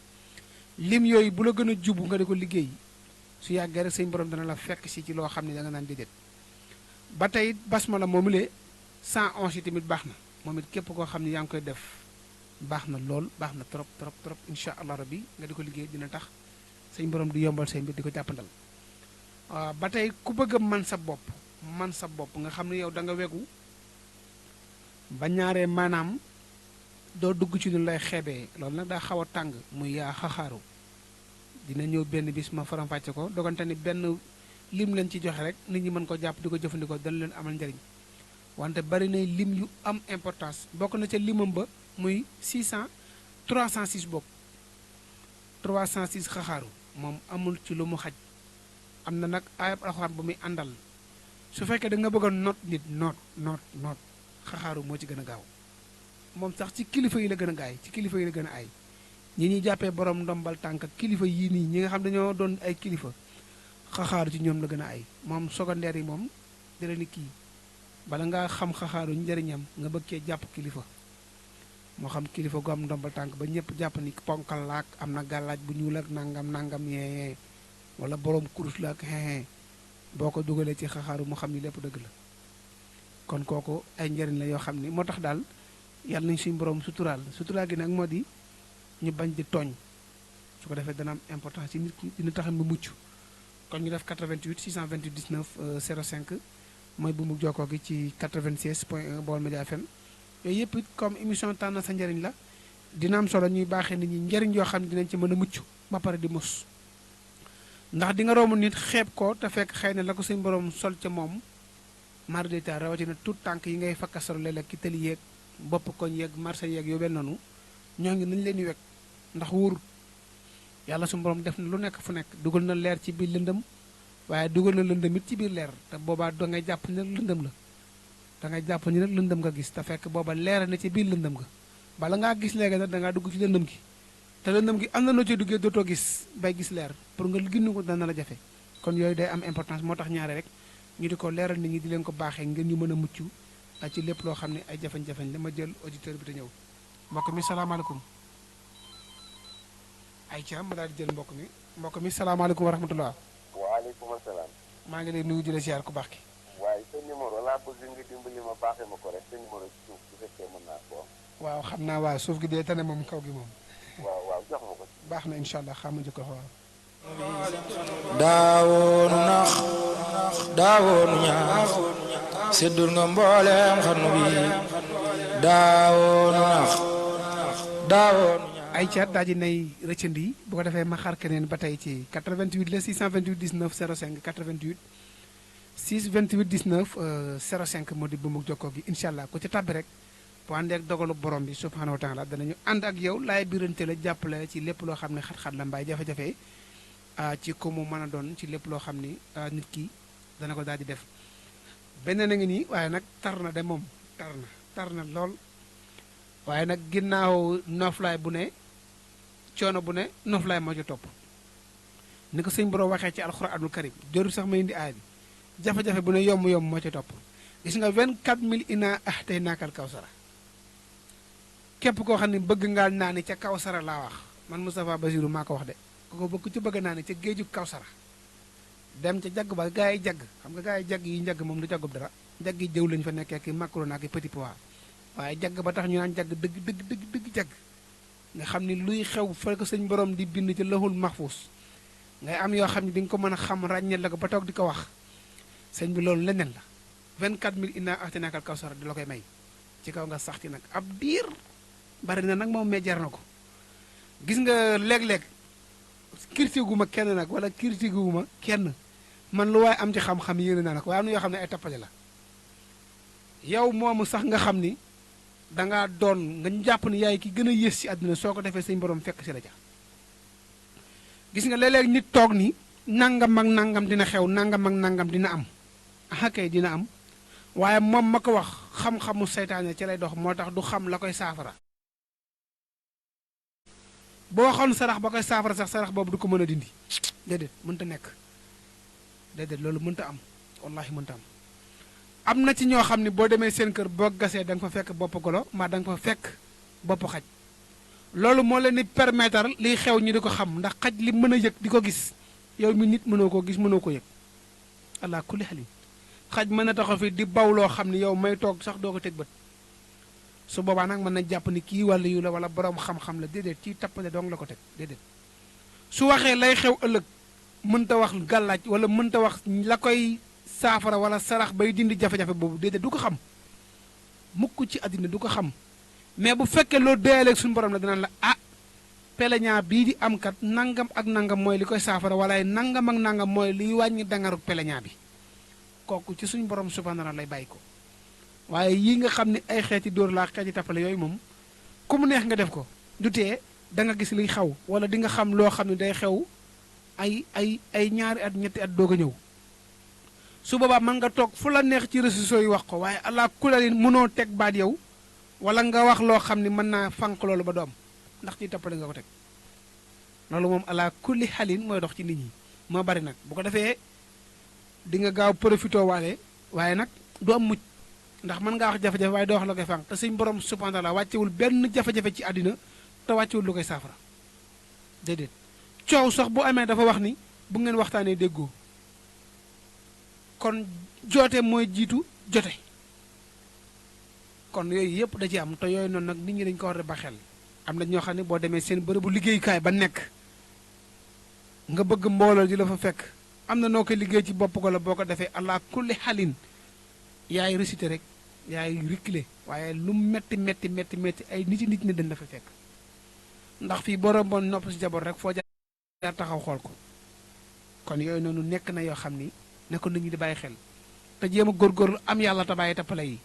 lim yooyu bu la gën a jubu nga di ko liggéey su yàggee rek sëñ borom dana la fekk si ci loo xam ne da nga naan déedéet ba tey basmala moomu lee 111 yi tamit baax na moom it képp koo xam ne yaa ngi koy def baax na lool baax na trop trop trop incha allah rabbi nga di ko liggéey dina tax sëñ borom di yombal seen mbir di ko jàppandal ba tey ku bëgg a man sa bopp nga xam ne yow da nga wegu ba ñaaree maanaam doo dugg ci lu lay xeebee loolu nag daa xaw a tàng muy yaa xaxaaru dina ñëw benn bis ma faram-fàcce ko dogante ni benn lim leen ci joxe rek nit ñi mën ko jàpp di ko jëfandikoo dana leen amal njariñ wante bari nay lim yu am importance bokk na ca limam ba muy 306 bokk 306 xaxaaru moom amul ci lu mu xaj am na nag ayab alxuraan bu muy àndal su fekkee da nga bëgg a noot nit noot xaxaaru moo ci gën a gaaw moom sax ci kilifa yi la gën a gaay ci kilifa yi la gën a ay ñi ñuy jàppee borom ndombal tànk kilifa yii nii ñi nga xam dañoo doon ay kilifa xaxaaru ci ñoom la gën a ay moom secondaire yi moom dara ni kii bala ngaa xam xaxaaru njëriñam nga bëgg cee jàpp kilifa moo xam kilifa gu am ndombal tànk ba ñëpp jàpp ni ponkal laak am na gàllaaj bu ñuul ak nangam yee wala borom kurus la ak xeexee boo ko dugalee ci xaxaaru mu xam ni lépp dëgg la kon kooku ay njëriñ la yoo xam ni moo tax daal yàlla nañ suñu borom suturaal gi nag moo di ñu bañ di tooñ su ko defee dana am importance ci nit ki dina tax mu mucc kon ñu def 88 628 19 05 mooy bu mu jokkoo gi ci 96.1 Baol Média FM yooyu yëpp it comme émission tànn sa njëriñ la dina am solo ñuy baaxee nit ñi njëriñ yoo xam ne dinañ ci mën a mucc ba pare di mos ndax di nga romb nit xeeb ko te fekk xëy na la ko suñu borom sol ca moom mar d'état rawatina tout tànk yi ngay fakkasaro léeg-léeg ki tëli yeeg bopp koñ yeeg marché yeeg yu mel noonu ñoo ngi nañ leen di wekk ndax wóorut yàlla suñu borom def na lu nekk fu nekk dugal na leer ci biir lëndëm waaye dugal na lëndëm it ci biir leer te boobaa doo ngay jàpp ne lëndëm la da ngay jàpp ni nag lëndëm nga gis te fekk booba leera na ci biir lëndëm ga bala ngaa gis léegi nag da ngaa dugg ci lëndëm gi te lëndëm gi am na noo ci duggee dootoo gis bay gis leer pour nga ginnu ko dana la jafe kon yooyu day am importance moo tax ñaare rek ñu di ko leeral nit ñi di leen ko baaxee ngeen ñu mën a mucc ci lépp loo xam ne ay jafe-jafe la ma jël auditeur bi te ñëw mbokk mi salaamaaleykum ay ca ma daal di jël mbokk mi salaamaaleykum wa rahmatullah waaleykum salaam. maa ngi lay nuyu di la ziar ku baax ki waaye sa numéro laa bëgg nga dimbali ma baaxee ma ko rek sa numéro ci suuf bu fekkee mën naa ko. waaw xam naa waaw suuf gi dee tane moom kaw gi moom waaw jox ma ko. baax na incha allah xam nga jëkko waaw daawoonu nax daawoonu ñaax séddul nga mbooleem xarnu bi daawoonu nax daawoonu ñaax ay caat daa ji nay rëccandi bu ko defee ma xaar keneen ba tey ci 88 la 628 19 05 88 628 19 05 moo di bu mu jokkoo gi incha allah ku ci tàbbi rek bu àndee ak dogalu borom bi subhanahu wa taala danañu ànd ak yow laay birante la jàppale ci lépp loo xam ne xat-xat la mbaay jafe-jafe ci ko mu mën a doon ci lépp loo xam ni nit ki dana ko daal di def benn na ngi nii waaye nag tar na de moom tar na lool waaye nag ginnaaw noflaay bu ne coono bu ne noflaay moo ci topp ni ko sëñ borom waxee ci alxuraanul karim jëru sax ma indi aay bi jafe-jafe bu ne yomb-yomb moo ci topp gis nga 24000 ina tey naakal kawsara képp koo xam ne bëgg ngaa naani ca kawsara laa wax man Moustapha Basirou maa ko wax de ko bëgg ci bëgg naa ne ca géeju kawsara dem ca jagg ba gaa yi jagg xam nga gaa yi jagg yi njagg moom du jaggub dara jagg yi jëw lañu fa nekkee ki macaron ak petit pois waaye jagg ba tax ñu naan jagg dëgg jagg nga xam ni luy xew fa ko sëñ borom di bind ci lahul mahfuus ngay am yoo xam ne di nga ko mën a xam ràññeel la ko ba toog di ko wax sëñ bi loolu leneen la 24000 inna ahtaynakal kawsara di la koy may ci kaw nga sax ci nag ab diir bari na nag moom mee jar na ko gis nga léeg-léeg kirtiguma kenn nag wala kirtiguma kenn man lu waaye am ci xam-xam yéene naa nag waaye am na yoo xam ne ay tappale la yow moomu sax nga xam ni dangaa doon nga jàpp ni yaay ki gën a yées ci àdduna soo ko defee sëñ borom fekk si la ca gis nga léeg-léeg nit toog ni nangam ak nangam dina xew nangam ak nangam dina am kay dina am waaye moom ma ko wax xam-xamu seytaane ci lay dox moo tax du xam la koy saafara boo waxoon sarax ba koy saafara sax sarax boobu du ko mën a dindi déedéet mënta nekk déedéet loolu mënta am wallahi mënta am na ci ñoo xam ne boo demee seen kër boo gasee da nga fa fekk bopp golo mbaa da nga fa fekk bopp xaj loolu moo leen di permettre liy xew ñi di ko xam ndax xaj li mën a yëg di ko gis yow mi nit mënoo koo gis mënoo ko yëg allah kulli xalin xaj mën na taxaw fi di baw loo xam ne yow may toog sax doo ko teg bët su boobaa nag mën na jàpp ni kii wàllu yu la wala borom xam-xam la déedéet ci tappale dong la ko teg déedéet su waxee lay xew ëllëg mënta wax gàllaaj wala mënta wax la koy saafara wala sarax bay dindi jafe-jafe boobu déedéet du ko xam mukk ci àddina du ko xam mais bu fekkee loolu déyaleeg suñu borom la dinaan la peleñaa bii di am kat nangam ak nangam mooy li koy saafara wala ay nangam ak nangam mooy liy wàññi dangaru peleñaa bi kooku ci suñu borom subhanahu wa taala lay bàyyi ko waaye yii nga xam ne ay xeeti dóor laa xeeti tappale yooyu moom ku mu neex nga def ko du tee da nga gis liy xaw wala di nga xam loo xam ne day xew ay ñaari at ñetti at doog a ñëw su boobaa mën nga toog fu la neex ci réseaux sociaux yi wax ko waaye allah kulalin mënoo teg baat yow wala nga wax loo xam ne mën naa fànq loolu ba doom ndax ci tappale nga ko teg loolu moom ala kulli xalin mooy dox ci nit ñi moo bari nag bu ko defee di nga gaaw profité waale waaye nag du am mucc ndax mën ngaa wax jafe-jafe waaye doo wax la koy fànq te suñ borom subhanahu wa taala wàccewul benn jafe-jafe ci àddina te wàccewul lu koy saafara déedéet coow sax bu amee dafa wax ni bu ngeen waxtaanee déggoo kon joote mooy jiitu jote kon yooyu yëpp da ci am te yooyu noonu nag nit ñi dañu ko war a ba xel am na ñoo xam ne boo demee seen bërëbu liggéeyukaay ba nekk nga bëgg mbooloo di la fa fekk am na noo koy liggéey ci bopp ko la boo ko defee allah kulli xalin yaay récité rek yaay reculer waaye lu metti ay nit ne dañ la fa fekk ndax fii boo romboon nopp si jaboot rek foo jaar taxaw xool ko kon yooyu noonu nekk na yoo xam ni ne ko nit ñi di bàyyi xel te jéem a góorgóorlu am yàlla te bàyyi tappale yi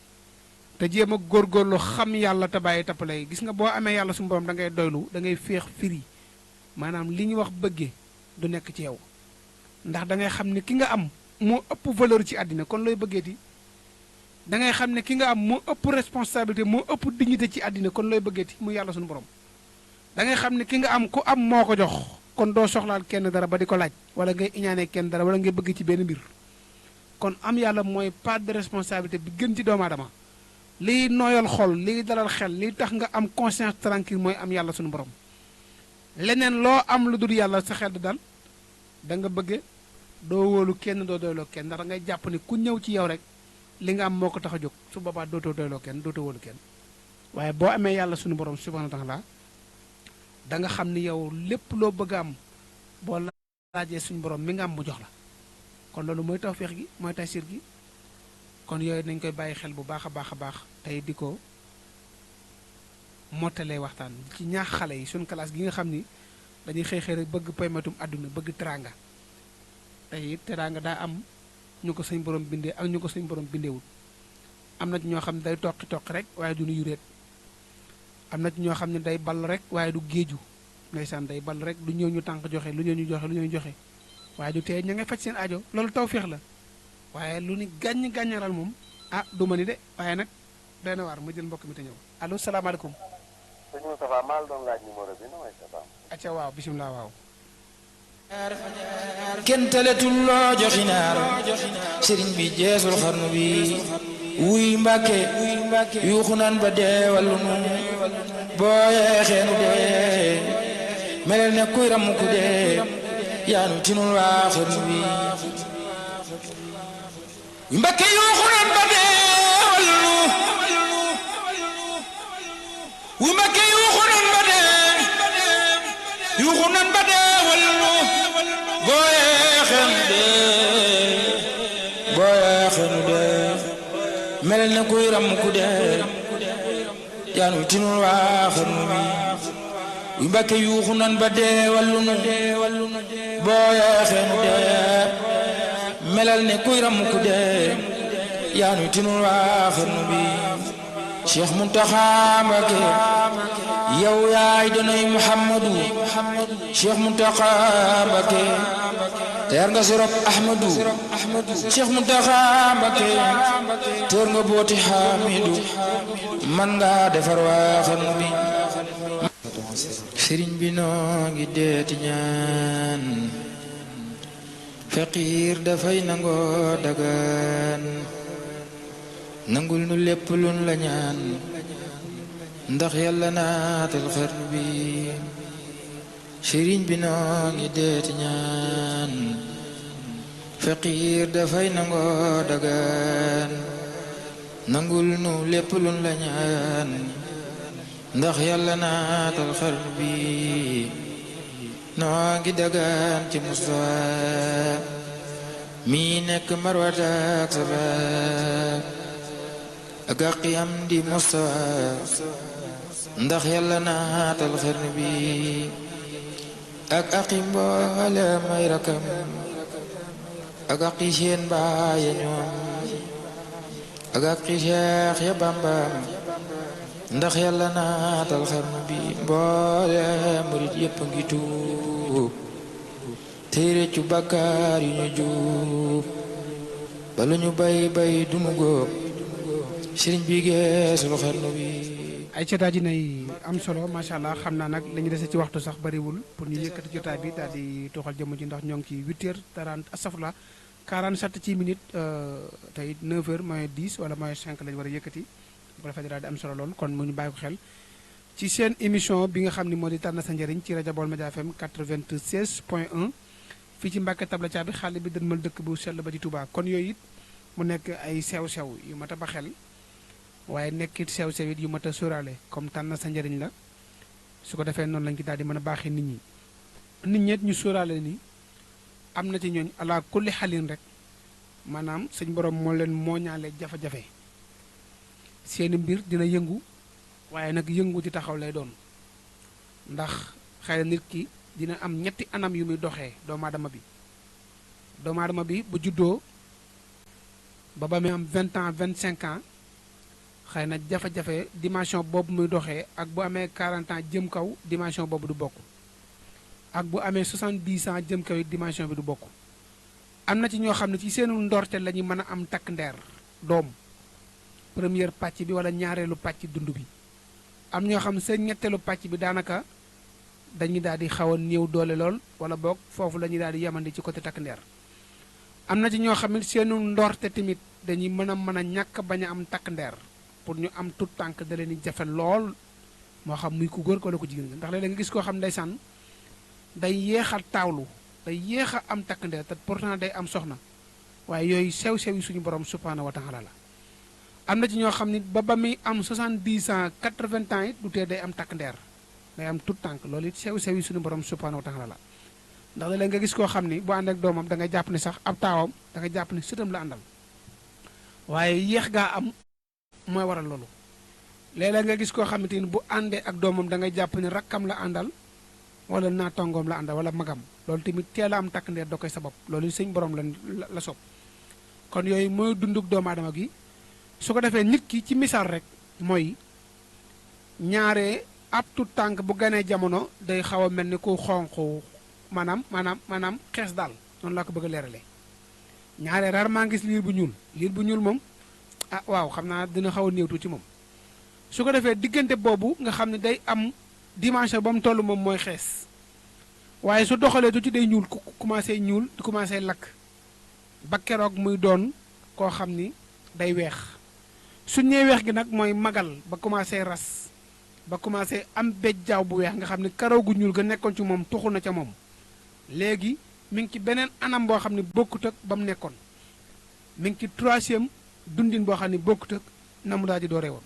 te jéem a góorgóorlu xam yàlla te bàyyi tappale yi gis nga boo amee yàlla suñu borom da ngay doylu da ngay féex firi maanaam li ñu wax bëggee du nekk ci yow ndax da ngay xam ni ki nga am moo ëpp valeur ci àddina kon looy bëggeeti da ngay xam ne ki nga am moo ëpp responsabilité moo ëpp dignité ci àddina kon looy bëggeeti mu yàlla suñu borom da ngay xam ne ki nga am ku am moo ko jox kon doo soxlaal kenn dara ba di ko laaj wala ngay iñaanee kenn dara wala ngay bëgg ci benn mbir kon am yàlla mooy part de responsabilité bi gën ci doomu aadama liy nooyal xol liy dalal xel liy tax nga am conscience tranquille mooy am yàlla suñu borom leneen loo am lu dul yàlla sa xel du dal da nga bëgge doo wóolu kenn doo doyloo kenn ndax da ngay jàpp ni ku ñëw ci yow rek li nga am moo ko tax a jóg su boobaa dootoo doyloo kenn dootoo wóolu kenn waaye boo amee yàlla suñu borom subhanahu wa taala da nga xam ni yow lépp loo bëgg a am boo laajee suñu borom mi nga am mu jox la kon loolu mooy tawféex gi mooy taysir gi kon yooyu nañ koy bàyyi xel bu baax a baax a baax tey di ko mottalee waxtaan ci ñaax xale yi suñ classe gi nga xam ni dañuy xëy xëy rek bëgg paymatum àdduna bëgg teraanga tey it teraanga daa am ñu ko suñ borom bindee ak ñu ko suñ borom bindeewul am na ci ñoo xam ne day toqi toqi rek waaye du nuyu réet am na ci ñoo xam ne day ball rek waaye du géeju ndeysaan day ball rek du ñëw ñu tànk joxe lu ñëw ñu joxe lu ñëw ñu joxe waaye du tee ña nga faj seen aajo loolu tawféex la waaye lu ni gàññ gàññaral moom ah du ma ni de waaye nag doy na waar ma jël mbokk mi te ñëw allo salaamaaleykum. sëñ Moustapha maa la doon laaj numéro bi na may sa acca waaw bisimilah waaw. kenn talatul loo joxi naar sëriñ bi jeesul xarnu bi wuy mbàkke yuuxu naan ba dee wallu nu booyee xeenu dee melel ne kuy ramu ku dee yaanu tinul waa xarnu bi wuy mbàkke yuuxu naan ba dee wallu nu wuy mbàkke yuuxu naan ba dee yuuxu naan ba dee wallu nu booyee xeenu dee melel ne kuy ram ku dee yaanu tinul waa xarnu bi wi mbàkke yuuxu nan ba dee wallu nu booyee xeenu dee melel ne kuy ram ku dee yaanu tinul waa xarnu bi Cheikh Muntaxa Mbakke yow yaay donoy Muhammadu Cheikh Muntaxa Mbakke teer nga sorop Ahmadu Cheikh Muntaxa Mbakke teer nga booti Hamidu man nga defar waa xarnu bi sëriñ bi noo ngi deeti ñaan faqiir dafay nangoo dagaan nangul nu lépp luñ la ñaan ndax yàlla naatal xarnu bi sëriñ bi noo ngi deeti ñaan faqiir dafay nangoo dagaan nangul nu lépp luñ la ñaan ndax yàlla naatal xarnu bi noo ngi dagaan ci Mustafa mi nekk Marwata ak Safa ak aqiyam di Mustafa ndax yàlla naatal xarnu bi ak aqi mboole may rakam ak aqi seen baaya ñoom ak aqi Cheikh ya Bambam ndax yàlla naatal xarnu bi mboole murit yépp ngi tuub tey réccu bàkkaar yu ñu juub balu ñu bay bay dunu góob sëriñ bi geesul xarnu bi ay jotaay ji nay am solo macha allah xam naa nag li ñu dese ci waxtu sax bariwul pour ñu yëkkati jotaay bi daal di tuuxal jëmm ji ndax ñoo ngi ci 8h30 astafurlah 47 ci minutes tey 9h moins 10 wala moins 5 lañu war a yëkkati bu rafet daal di am solo lool kon mu ñu bàyyi ko xel ci seen émission bi nga xam ne moo di tànn sa njëriñ ci rajo Baol Média FM 96.1 fii ci Mbàkke Tabla Caabi xale bi dënmal dëkk bu sell ba di Touba kon yooyu it mu nekk ay sew-sew yu mat a ba xel waaye nekkit sew-sew it yu mat a sóoraale comme tànn sa njëriñ la su ko defee noonu lañ ci daal di mën a baaxee nit ñi it ñu sóoraale ni am na ci ñooñ ala kulli xalin rek maanaam suñ borom moo leen mooñaale jafe-jafe seeni mbir dina yëngu waaye nag yëngu ci taxaw lay doon ndax xëy na nit ki dina am ñetti anam yu muy doxee doomu aadama bi bu juddoo ba ba muy am 20 ans 25 ans xëy na jafe-jafe dimension boobu muy doxee ak bu amee 40 ans jëm kaw dimension boobu du bokk ak bu amee 70 ans jëm kaw dimension bi du bokk am na ci ñoo xam ne ci seenu ndorte la ñu mën a am takk ndeer doom première pàcc bi wala ñaareelu pàcc dund bi am ñoo xam seen ñetteelu pàcc bi daanaka dañuy daal di xaw a néew doole lool wala boog foofu la ñuy daal di yemandi ci côté takk ndeer am na ci ñoo xam ne seenu ndoorte tamit dañuy mën a ñàkk bañ a am takk ndeer pour ñu am tout tànk da leen di jafe lool moo xam muy ku góor ko wala ko jigéen ndax léeg-léeg nga gis koo xam ndeysaan day yéex a taawlu day yéex a am takk ndeer te pourtant day am soxna waaye yooyu sew-sew yi suñu borom subhaanahu wa taala la am na ci ñoo xam ne ba muy am 70 ans 80 ans it du tee day am takk ndeer day am tout tànk loolu it sew-sew yi suñu borom subhaanahu wa taala la ndax léeg-léeg nga gis koo xam ni bu ànd ak doomam da ngay jàpp ne sax ab taawam da ngay jàpp ne sëtam la àndal waaye yéex gaa am mooy waral loolu léeg-léeg nga gis koo xamante ni bu àndee ak doomam da ngay jàpp ne rakkam la àndal wala naatongoom la àndal wala magam loolu tamit teel a am takk ndeer doo koy sabab loolu sëñ borom la sopp kon yooyu mooy dunduk doomu aadama gi su ko defee nit ki ci misaal rek mooy ñaare ab tu tànk bu ganee jamono day xaw a mel ni ku xonq maanaam xees daal noonu laa ko bëgg a leeralee ñaare rarement gis liir bu ñuul moom ah waaw xam naa dina xaw a néewtu ci moom su ko defee diggante boobu nga xam ne day am dimension ba mu toll moom mooy xees waaye su doxalee tuuti day ñuul ku commencé ñuul di commencé lakk ba keroog muy doon koo xam ni day weex su ñëwee weex gi nag mooy magal ba commencé ras ba commencé am béjjaaw bu weex nga xam ne karaw gu ñuul ga nekkoon ci moom tuxu na ca moom léegi mi ngi ci beneen anam boo xam ne bokkut ak ba mu nekkoon mi ngi ci troisième dundin boo xam ne bokkut ak na mu daal di dooree woon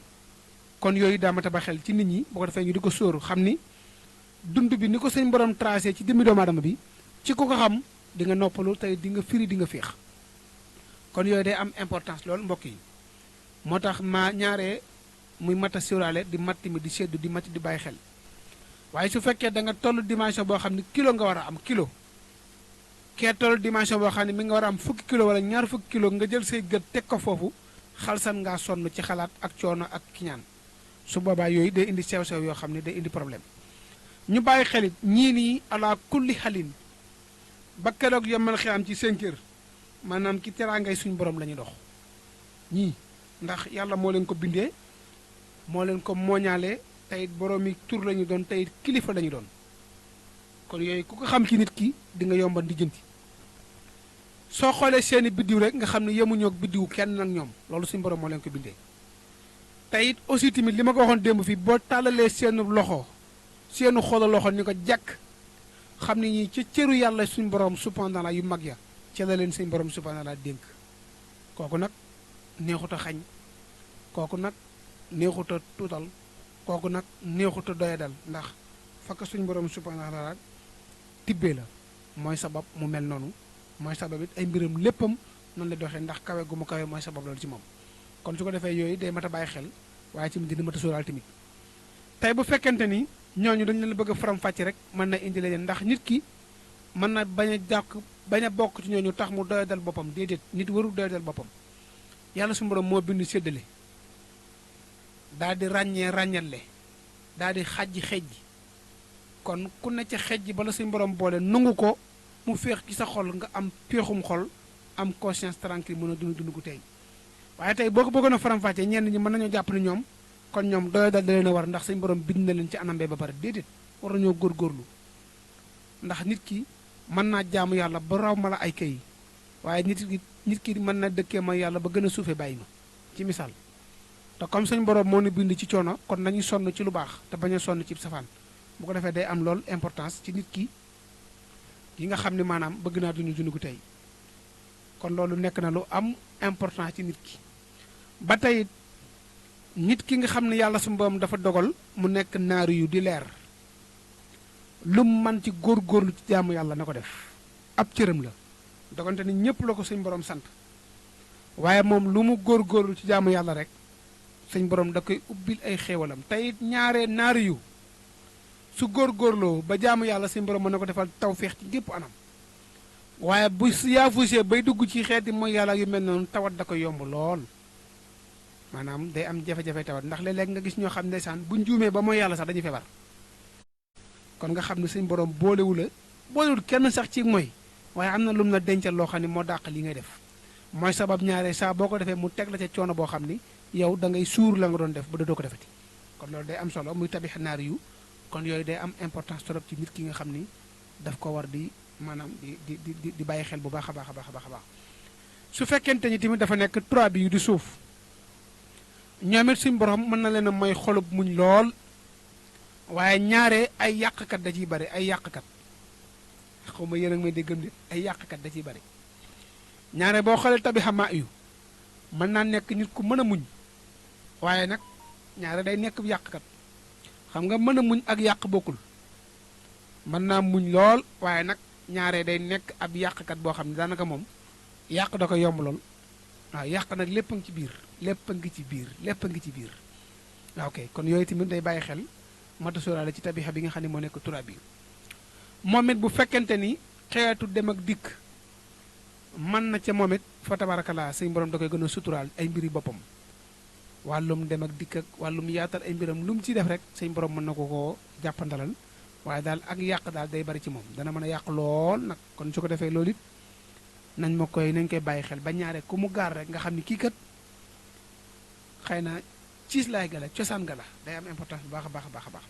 kon yooyu daa mat a ba xel ci nit ñi boo ko defee ñu di ko sóoru xam ni dund bi ni ko sëñ borom tracé ci jëmmi doomu aadama bi ci ku ko xam di nga noppalu tey di nga firi di nga féex kon yooyu day am importance loolu mbokk yi moo tax ma ñaaree muy mat a sóoraale di matt mi di seddu di matt di bàyyi xel waaye su fekkee da nga toll dimension boo xam ne kilo nga war a am kilo kee toll dimension boo xam ne mi nga war a am fukki kilo wala ñaar fukki kilo nga jël say gët teg ko foofu xalsan ngaa sonn ci xalaat ak coono ak kiñaan su boobaa yooyu day indi sew-sew yoo xam ne day indi problème ñu bàyyi xelit ñii nii ala kulli xalin ba keroog yombal xiyam ci 5 heures maanaam ci teraangay suñu borom la ñuy dox ñii ndax yàlla moo leen ko bindee moo leen ko mooñaale teyit borom yi tur la ñu doon teyit kilifa la ñu doon kon yooyu ku ko xam ci nit ki di nga yomba lijjanti soo xoolee seeni biddiw rek nga xam ne yemuñoo ak biddiw kenn nag ñoom loolu suñu borom moo leen ko bindee teyit aussi tamit li ma ko waxoon démb fii boo tàllalee seenu loxo seenu xoola loxo ni ko jàkk xam ne ñi ca cëru yàlla suñu borom subhanahu wa taala yu mag ya ca la leen suñu borom subhanahu wa taala dénk kooku nag neexut a xañ kooku nag neexut a tuutal kooku nag neexut a doyadal ndax fakk suñu borom subhanahu wa taala tibbee la mooy sabab mu mel noonu mooy sabab it ay mbiram léppam noonu la doxee ndax kawe gu mu kawe mooy sabab loolu ci moom kon su ko defee yooyu day mat a bàyyi xel waaye ci dina mat a sóoraal tamit tey bu fekkente ni ñooñu dañu leen bëgg a faram-fàcce rek mën na indi leen ndax nit ki mën na bañ a bokk ci ñooñu tax mu doyadal boppam déedéet nit warul doyadal boppam yàlla suñu borom moo bind séddale daal di ràññale daal di xajji xejji kon ku ne ca xejji bala suñu borom boole nangu ko mu féex ci sa xol nga am péexum xol am conscience tranquille mën a dund gu tey waaye tey boo ko bëggoon a faram-fàccee ñenn ñi mën nañoo jàpp ne ñoom kon ñoom doyadal da leen a war ndax suñu borom bind na leen ci anam bee ba pare déedéet war nañoo góorgóorlu ndax nit ki mën naa jaamu yàlla ba raw ma la ay kay waaye nit ki mën na dëkkee ma yàlla ba gën a suufee bàyyi ma ci misaal te comme suñu borom moo ñu bind ci coono kon nañu sonn ci lu baax te bañ a sonn ci safaan bu ko defee day am lool importance ci nit ki yi nga xam ne maanaam bëgg naa dund gu tey kon loolu nekk na lu am importance ci nit ki ba tey nit ki nga xam ne yàlla suñu borom dafa dogal mu nekk naari yu di leer lu mu man ci góorgóorlu ci jaamu yàlla na ko def ab cëram la dogante ni ñëpp la ko suñ borom sant waaye moom lu mu góorgóorlu ci jaamu yàlla rek suñ borom da koy ubbil ay xéewalam tey ñaaree naari yu su góorgóorloo ba jaamu yàlla suñ borom mën na ko defal tawféex ci gépp anam waaye bu yaafusee bay dugg ci xeeti mooy yàlla yu mel noonu tawat da koy yomb lool maanaam day am jafe-jafe tawat ndax léeg-léeg nga gis ñoo xam ndeysaan buñ juumee ba mooy yàlla sax dañuy feebar kon nga xam ne suñ borom boolewul kenn sax ci mooy waaye am na lum la dencal loo xam ne moo dàq li ngay def mooy sabab ñaare saa boo ko defee mu teg la ca coono boo xam ni yow da ngay suur la nga doon def ba dootoo ko defati kon loolu day am solo muy tabixa naari yu kon yooyu day am importance trop ci nit ki nga xam ni daf ko war di maanaam di bàyyi xel bu baax a baax a baax a baax a baax su fekkente ni tamit dafa nekk 3 bi yu di suuf ñoom it suñ borom mën na leen a may xolub muñ lool waaye ñaare ay yàqkat da ciy bari ay yàqkat xaw ma yéen a ngi may déggam nit ay yàqkat da ciy bari ñaare boo xoolee tabixa maa yu mën naa nekk nit ku mën a muñ waaye nag ñaare day nekk yàqkat xam nga mën a muñ ak yàq bokkul mën naa muñ lool waaye nag ñaare day nekk ab yàqkat boo xam ne daanaka moom yàq da ko yomb lool waaw yàq nag lépp a ngi ci biir lépp a ngi ci biir lépp a ngi ci biir waaw ok kon yooyu tamit day bàyyi xel mata sóoraale ci tabixa bi nga xam ne moo nekk tura bi moom it bu fekkente ni xeetu dem ak dikk mën na ca moom it fa tabarakalaa suñ borom da koy gën a suturaal ay mbiri boppam wàllum dem ak dikk ak wàllum yaatal ay mbiram lu mu ciy def rek suñ borom mën na ko koo jàppandalal waaye daal ak yàq daal day bari ci moom dana mën a yàq lool nag kon su ko defee loolu it nañ koy bàyyi xel ba ñaare ku mu gaar rek nga xam ni kii kat xëy na ciis laay gala cosaan gala day am importance bu baax a baax a baax a baax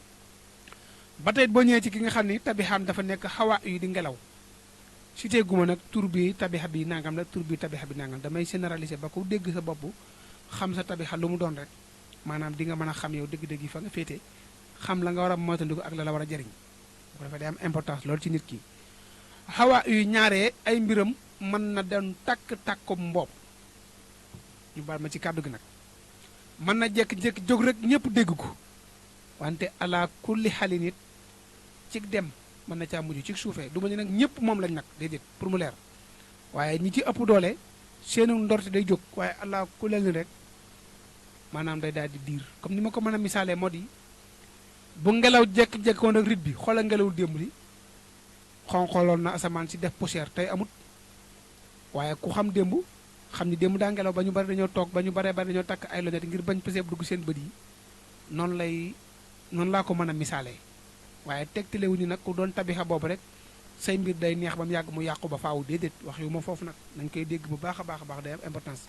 ba tey boo ñëwee ci ki nga xam ni tabixaam dafa nekk xawaa yu di ngelaw cité guma nag tur bi tabixa bi nangam la tur bi tabixa bi nangam damay généraliser ba ku dégg sa bopp xam sa tabixa lu mu doon rek maanaam di nga mën a xam yow dëgg-dëgg yi fa nga féete xam la nga war a moytandiku ak la war a jariñ bu ko defee day am importance loolu ci nit ki xawaa yu ñaaree ay mbiram mën na doon takk-takku mboob ñu baal ma ci kàddu gi nag mën na jékki-jékki jóg rek ñëpp dégg ko wante ala kulli xali nit ci dem mën na caa mujj ci suufee du ma ne nag ñëpp moom lañ nag déedéet pour mu leer waaye ñi ci ëpp doole seenu ndorte day jóg waaye ala kulli ni rek maanaam day daal di diir comme ni ma ko mën a misaalee moo di bu ngelaw jékki-jékki woon rek rit bi xoolal ngelawul démb li xonqoloon na asamaan si def poussière tey amut waaye ku xam démb xam ni démb daa ngelaw ba ñu bari dañoo toog ba ñu baree bari dañoo takk ay lonet ngir bañ peseeb dugg seen bët yi noonu laa ko mën a misaalee waaye tegtalewuñu nag ku doon tabixa boobu rek say mbir day neex ba mu yàgg mu yàqu ba faaw déedéet wax yu ma foofu nag nañ koy dégg bu baax a baax a baax day am importance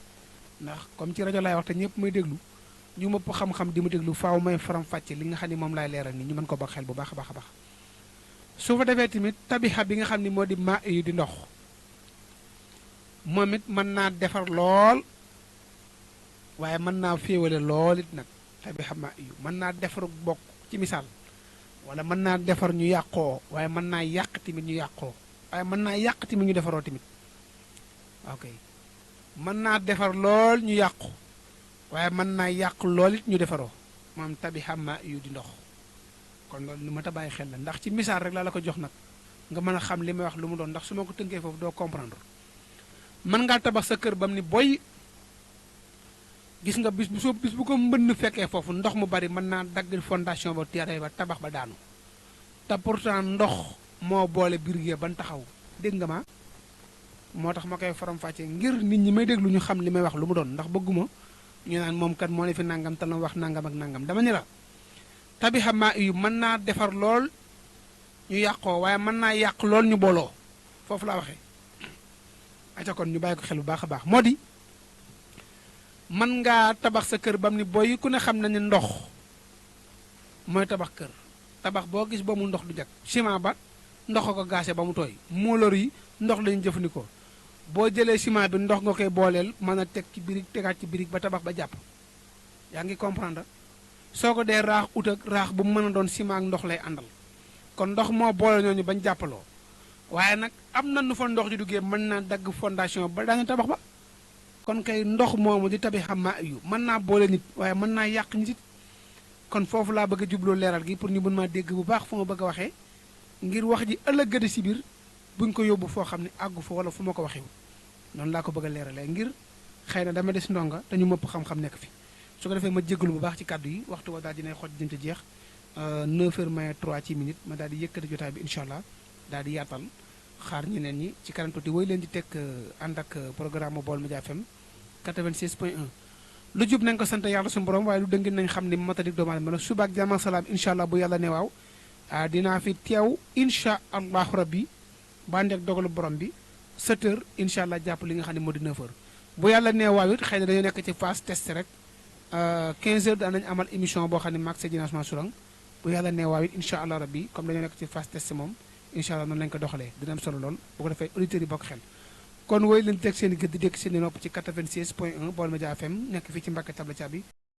ndax comme ci rajo laay wax te ñëpp may déglu ñu mëpp xam-xam di ma déglu faaw may faram-fàcce li nga xam ne moom laay leeral ni ñu mën ko bokk xel bu baax a baax a baax su fa defee tamit tabixa bi nga xam ne moo di maa yu di ndox moom it mën naa defar lool waaye mën naa féewale lool it nag tabixa maa yu mën naa defar bokk ci misaal wala mën naa defar ñu yàqoo waaye mën naa yàq tamit ñu yàqoo waaye mën naa yàq tamit ñu defaroo tamit ok mën naa defar lool ñu yàqu waaye mën naa yàq lool it ñu defaroo moom tabixa maa yu di ndox kon loolu lu ma ta bàyyi xel la ndax ci misaal rek laa la ko jox nag nga mën a xam li may wax lu mu doon ndax su ma ko tënkee foofu doo comprendre mën ngaa tabax sa kër bam ni boy gis nga bis bu ko mbënn fekkee foofu ndox mu bari mën naa dagg fondation ba tiare ba tabax ba daanu te pourtant ndox moo boole biir gi ban taxaw dégg nga ma moo tax ma koy faram-fàccee ngir nit ñi may déglu ñu xam li may wax lu mu doon ndax bëgguma ñu naan moom kat moo ne fi nangam te la wax nangam ak nangam dama ni la tabixa maa yu mën naa defar lool ñu yàqoo waaye mën naa yàq lool ñu booloo foofu laa waxee aca kon ñu bàyyi ko xel bu baax a baax moo di mën ngaa tabax sa kër bam ni boy ku ne xam na ne ndox mooy tabax kër tabax boo gis ba mu ndox du jag ciment ba ndox ko gaase ba mu tooy moolor yi ndox lañu jëfandikoo boo jëlee ciment bi ndox nga koy booleel mën a teg ci birig tegaat ci birig ba tabax ba jàpp yaa ngi comprendre soo ko dee raax ut ak raax bu mu mën a doon ciment ak ndox lay àndal kon ndox moo boole ñooñu bañ jàppaloo waaye nag am na nu fa ndox di duggee mën naa dagg fondation ba daana tabax ba kon kay ndox moomu di tabixa maa yu mën naa boole nit waaye mën naa yàq nit it kon foofu laa bëgg a jubloo leeral gi pour ñu mën maa dégg bu baax fu ma bëgg a waxee ngir wax ji ëllëgëdi si biir buñ ko yóbbu foo xam ne àggu fa wala fu ma ko waxee noonu laa ko bëgg a leeralee ngir xëy na dama des ndonga te ñu mëpp xam-xam nekk fi su ko defee ma jégalu bu baax ci kàddu yi waxtu wa daal dinay xoj jëm ca jeex 9h moins 3 ci minute ma daal di yëkkati jotaay bi incha allah daal di yaatal xaar ñeneen ñi ci kanam tuuti woy leen di teg ànd ak programme Baol Média FM 96.1 lu jub nañ ko sant yàlla suñu borom waaye lu dëngi nañ xam ni matadik doomu aadama la suba ak jàmm ak salaam incha allah bu yàlla ne waaw dinaa fi teew incha allahu rabbi bandeek dogalu borom bi 7h incha allah jàpp li nga xam ne moo di 9h bu yàlla ne waaw it xëy na dañoo nekk ci phase test rek 15 heures daan nañu amal émission boo xam ne maag Seydina Ousmane Sourang bu yàlla nee waaw it incha allah rabbi comme dañoo nekk ci phase test moom incha allah noonu lañu ko doxalee dina am solo lool bu ko defee auditeurs yi bokk xel kon woy leen teg seen i gët di dégg seen i nopp ci 96 point 1 Baol Média FM nekk fii ci Mbàkke Tabla Caabi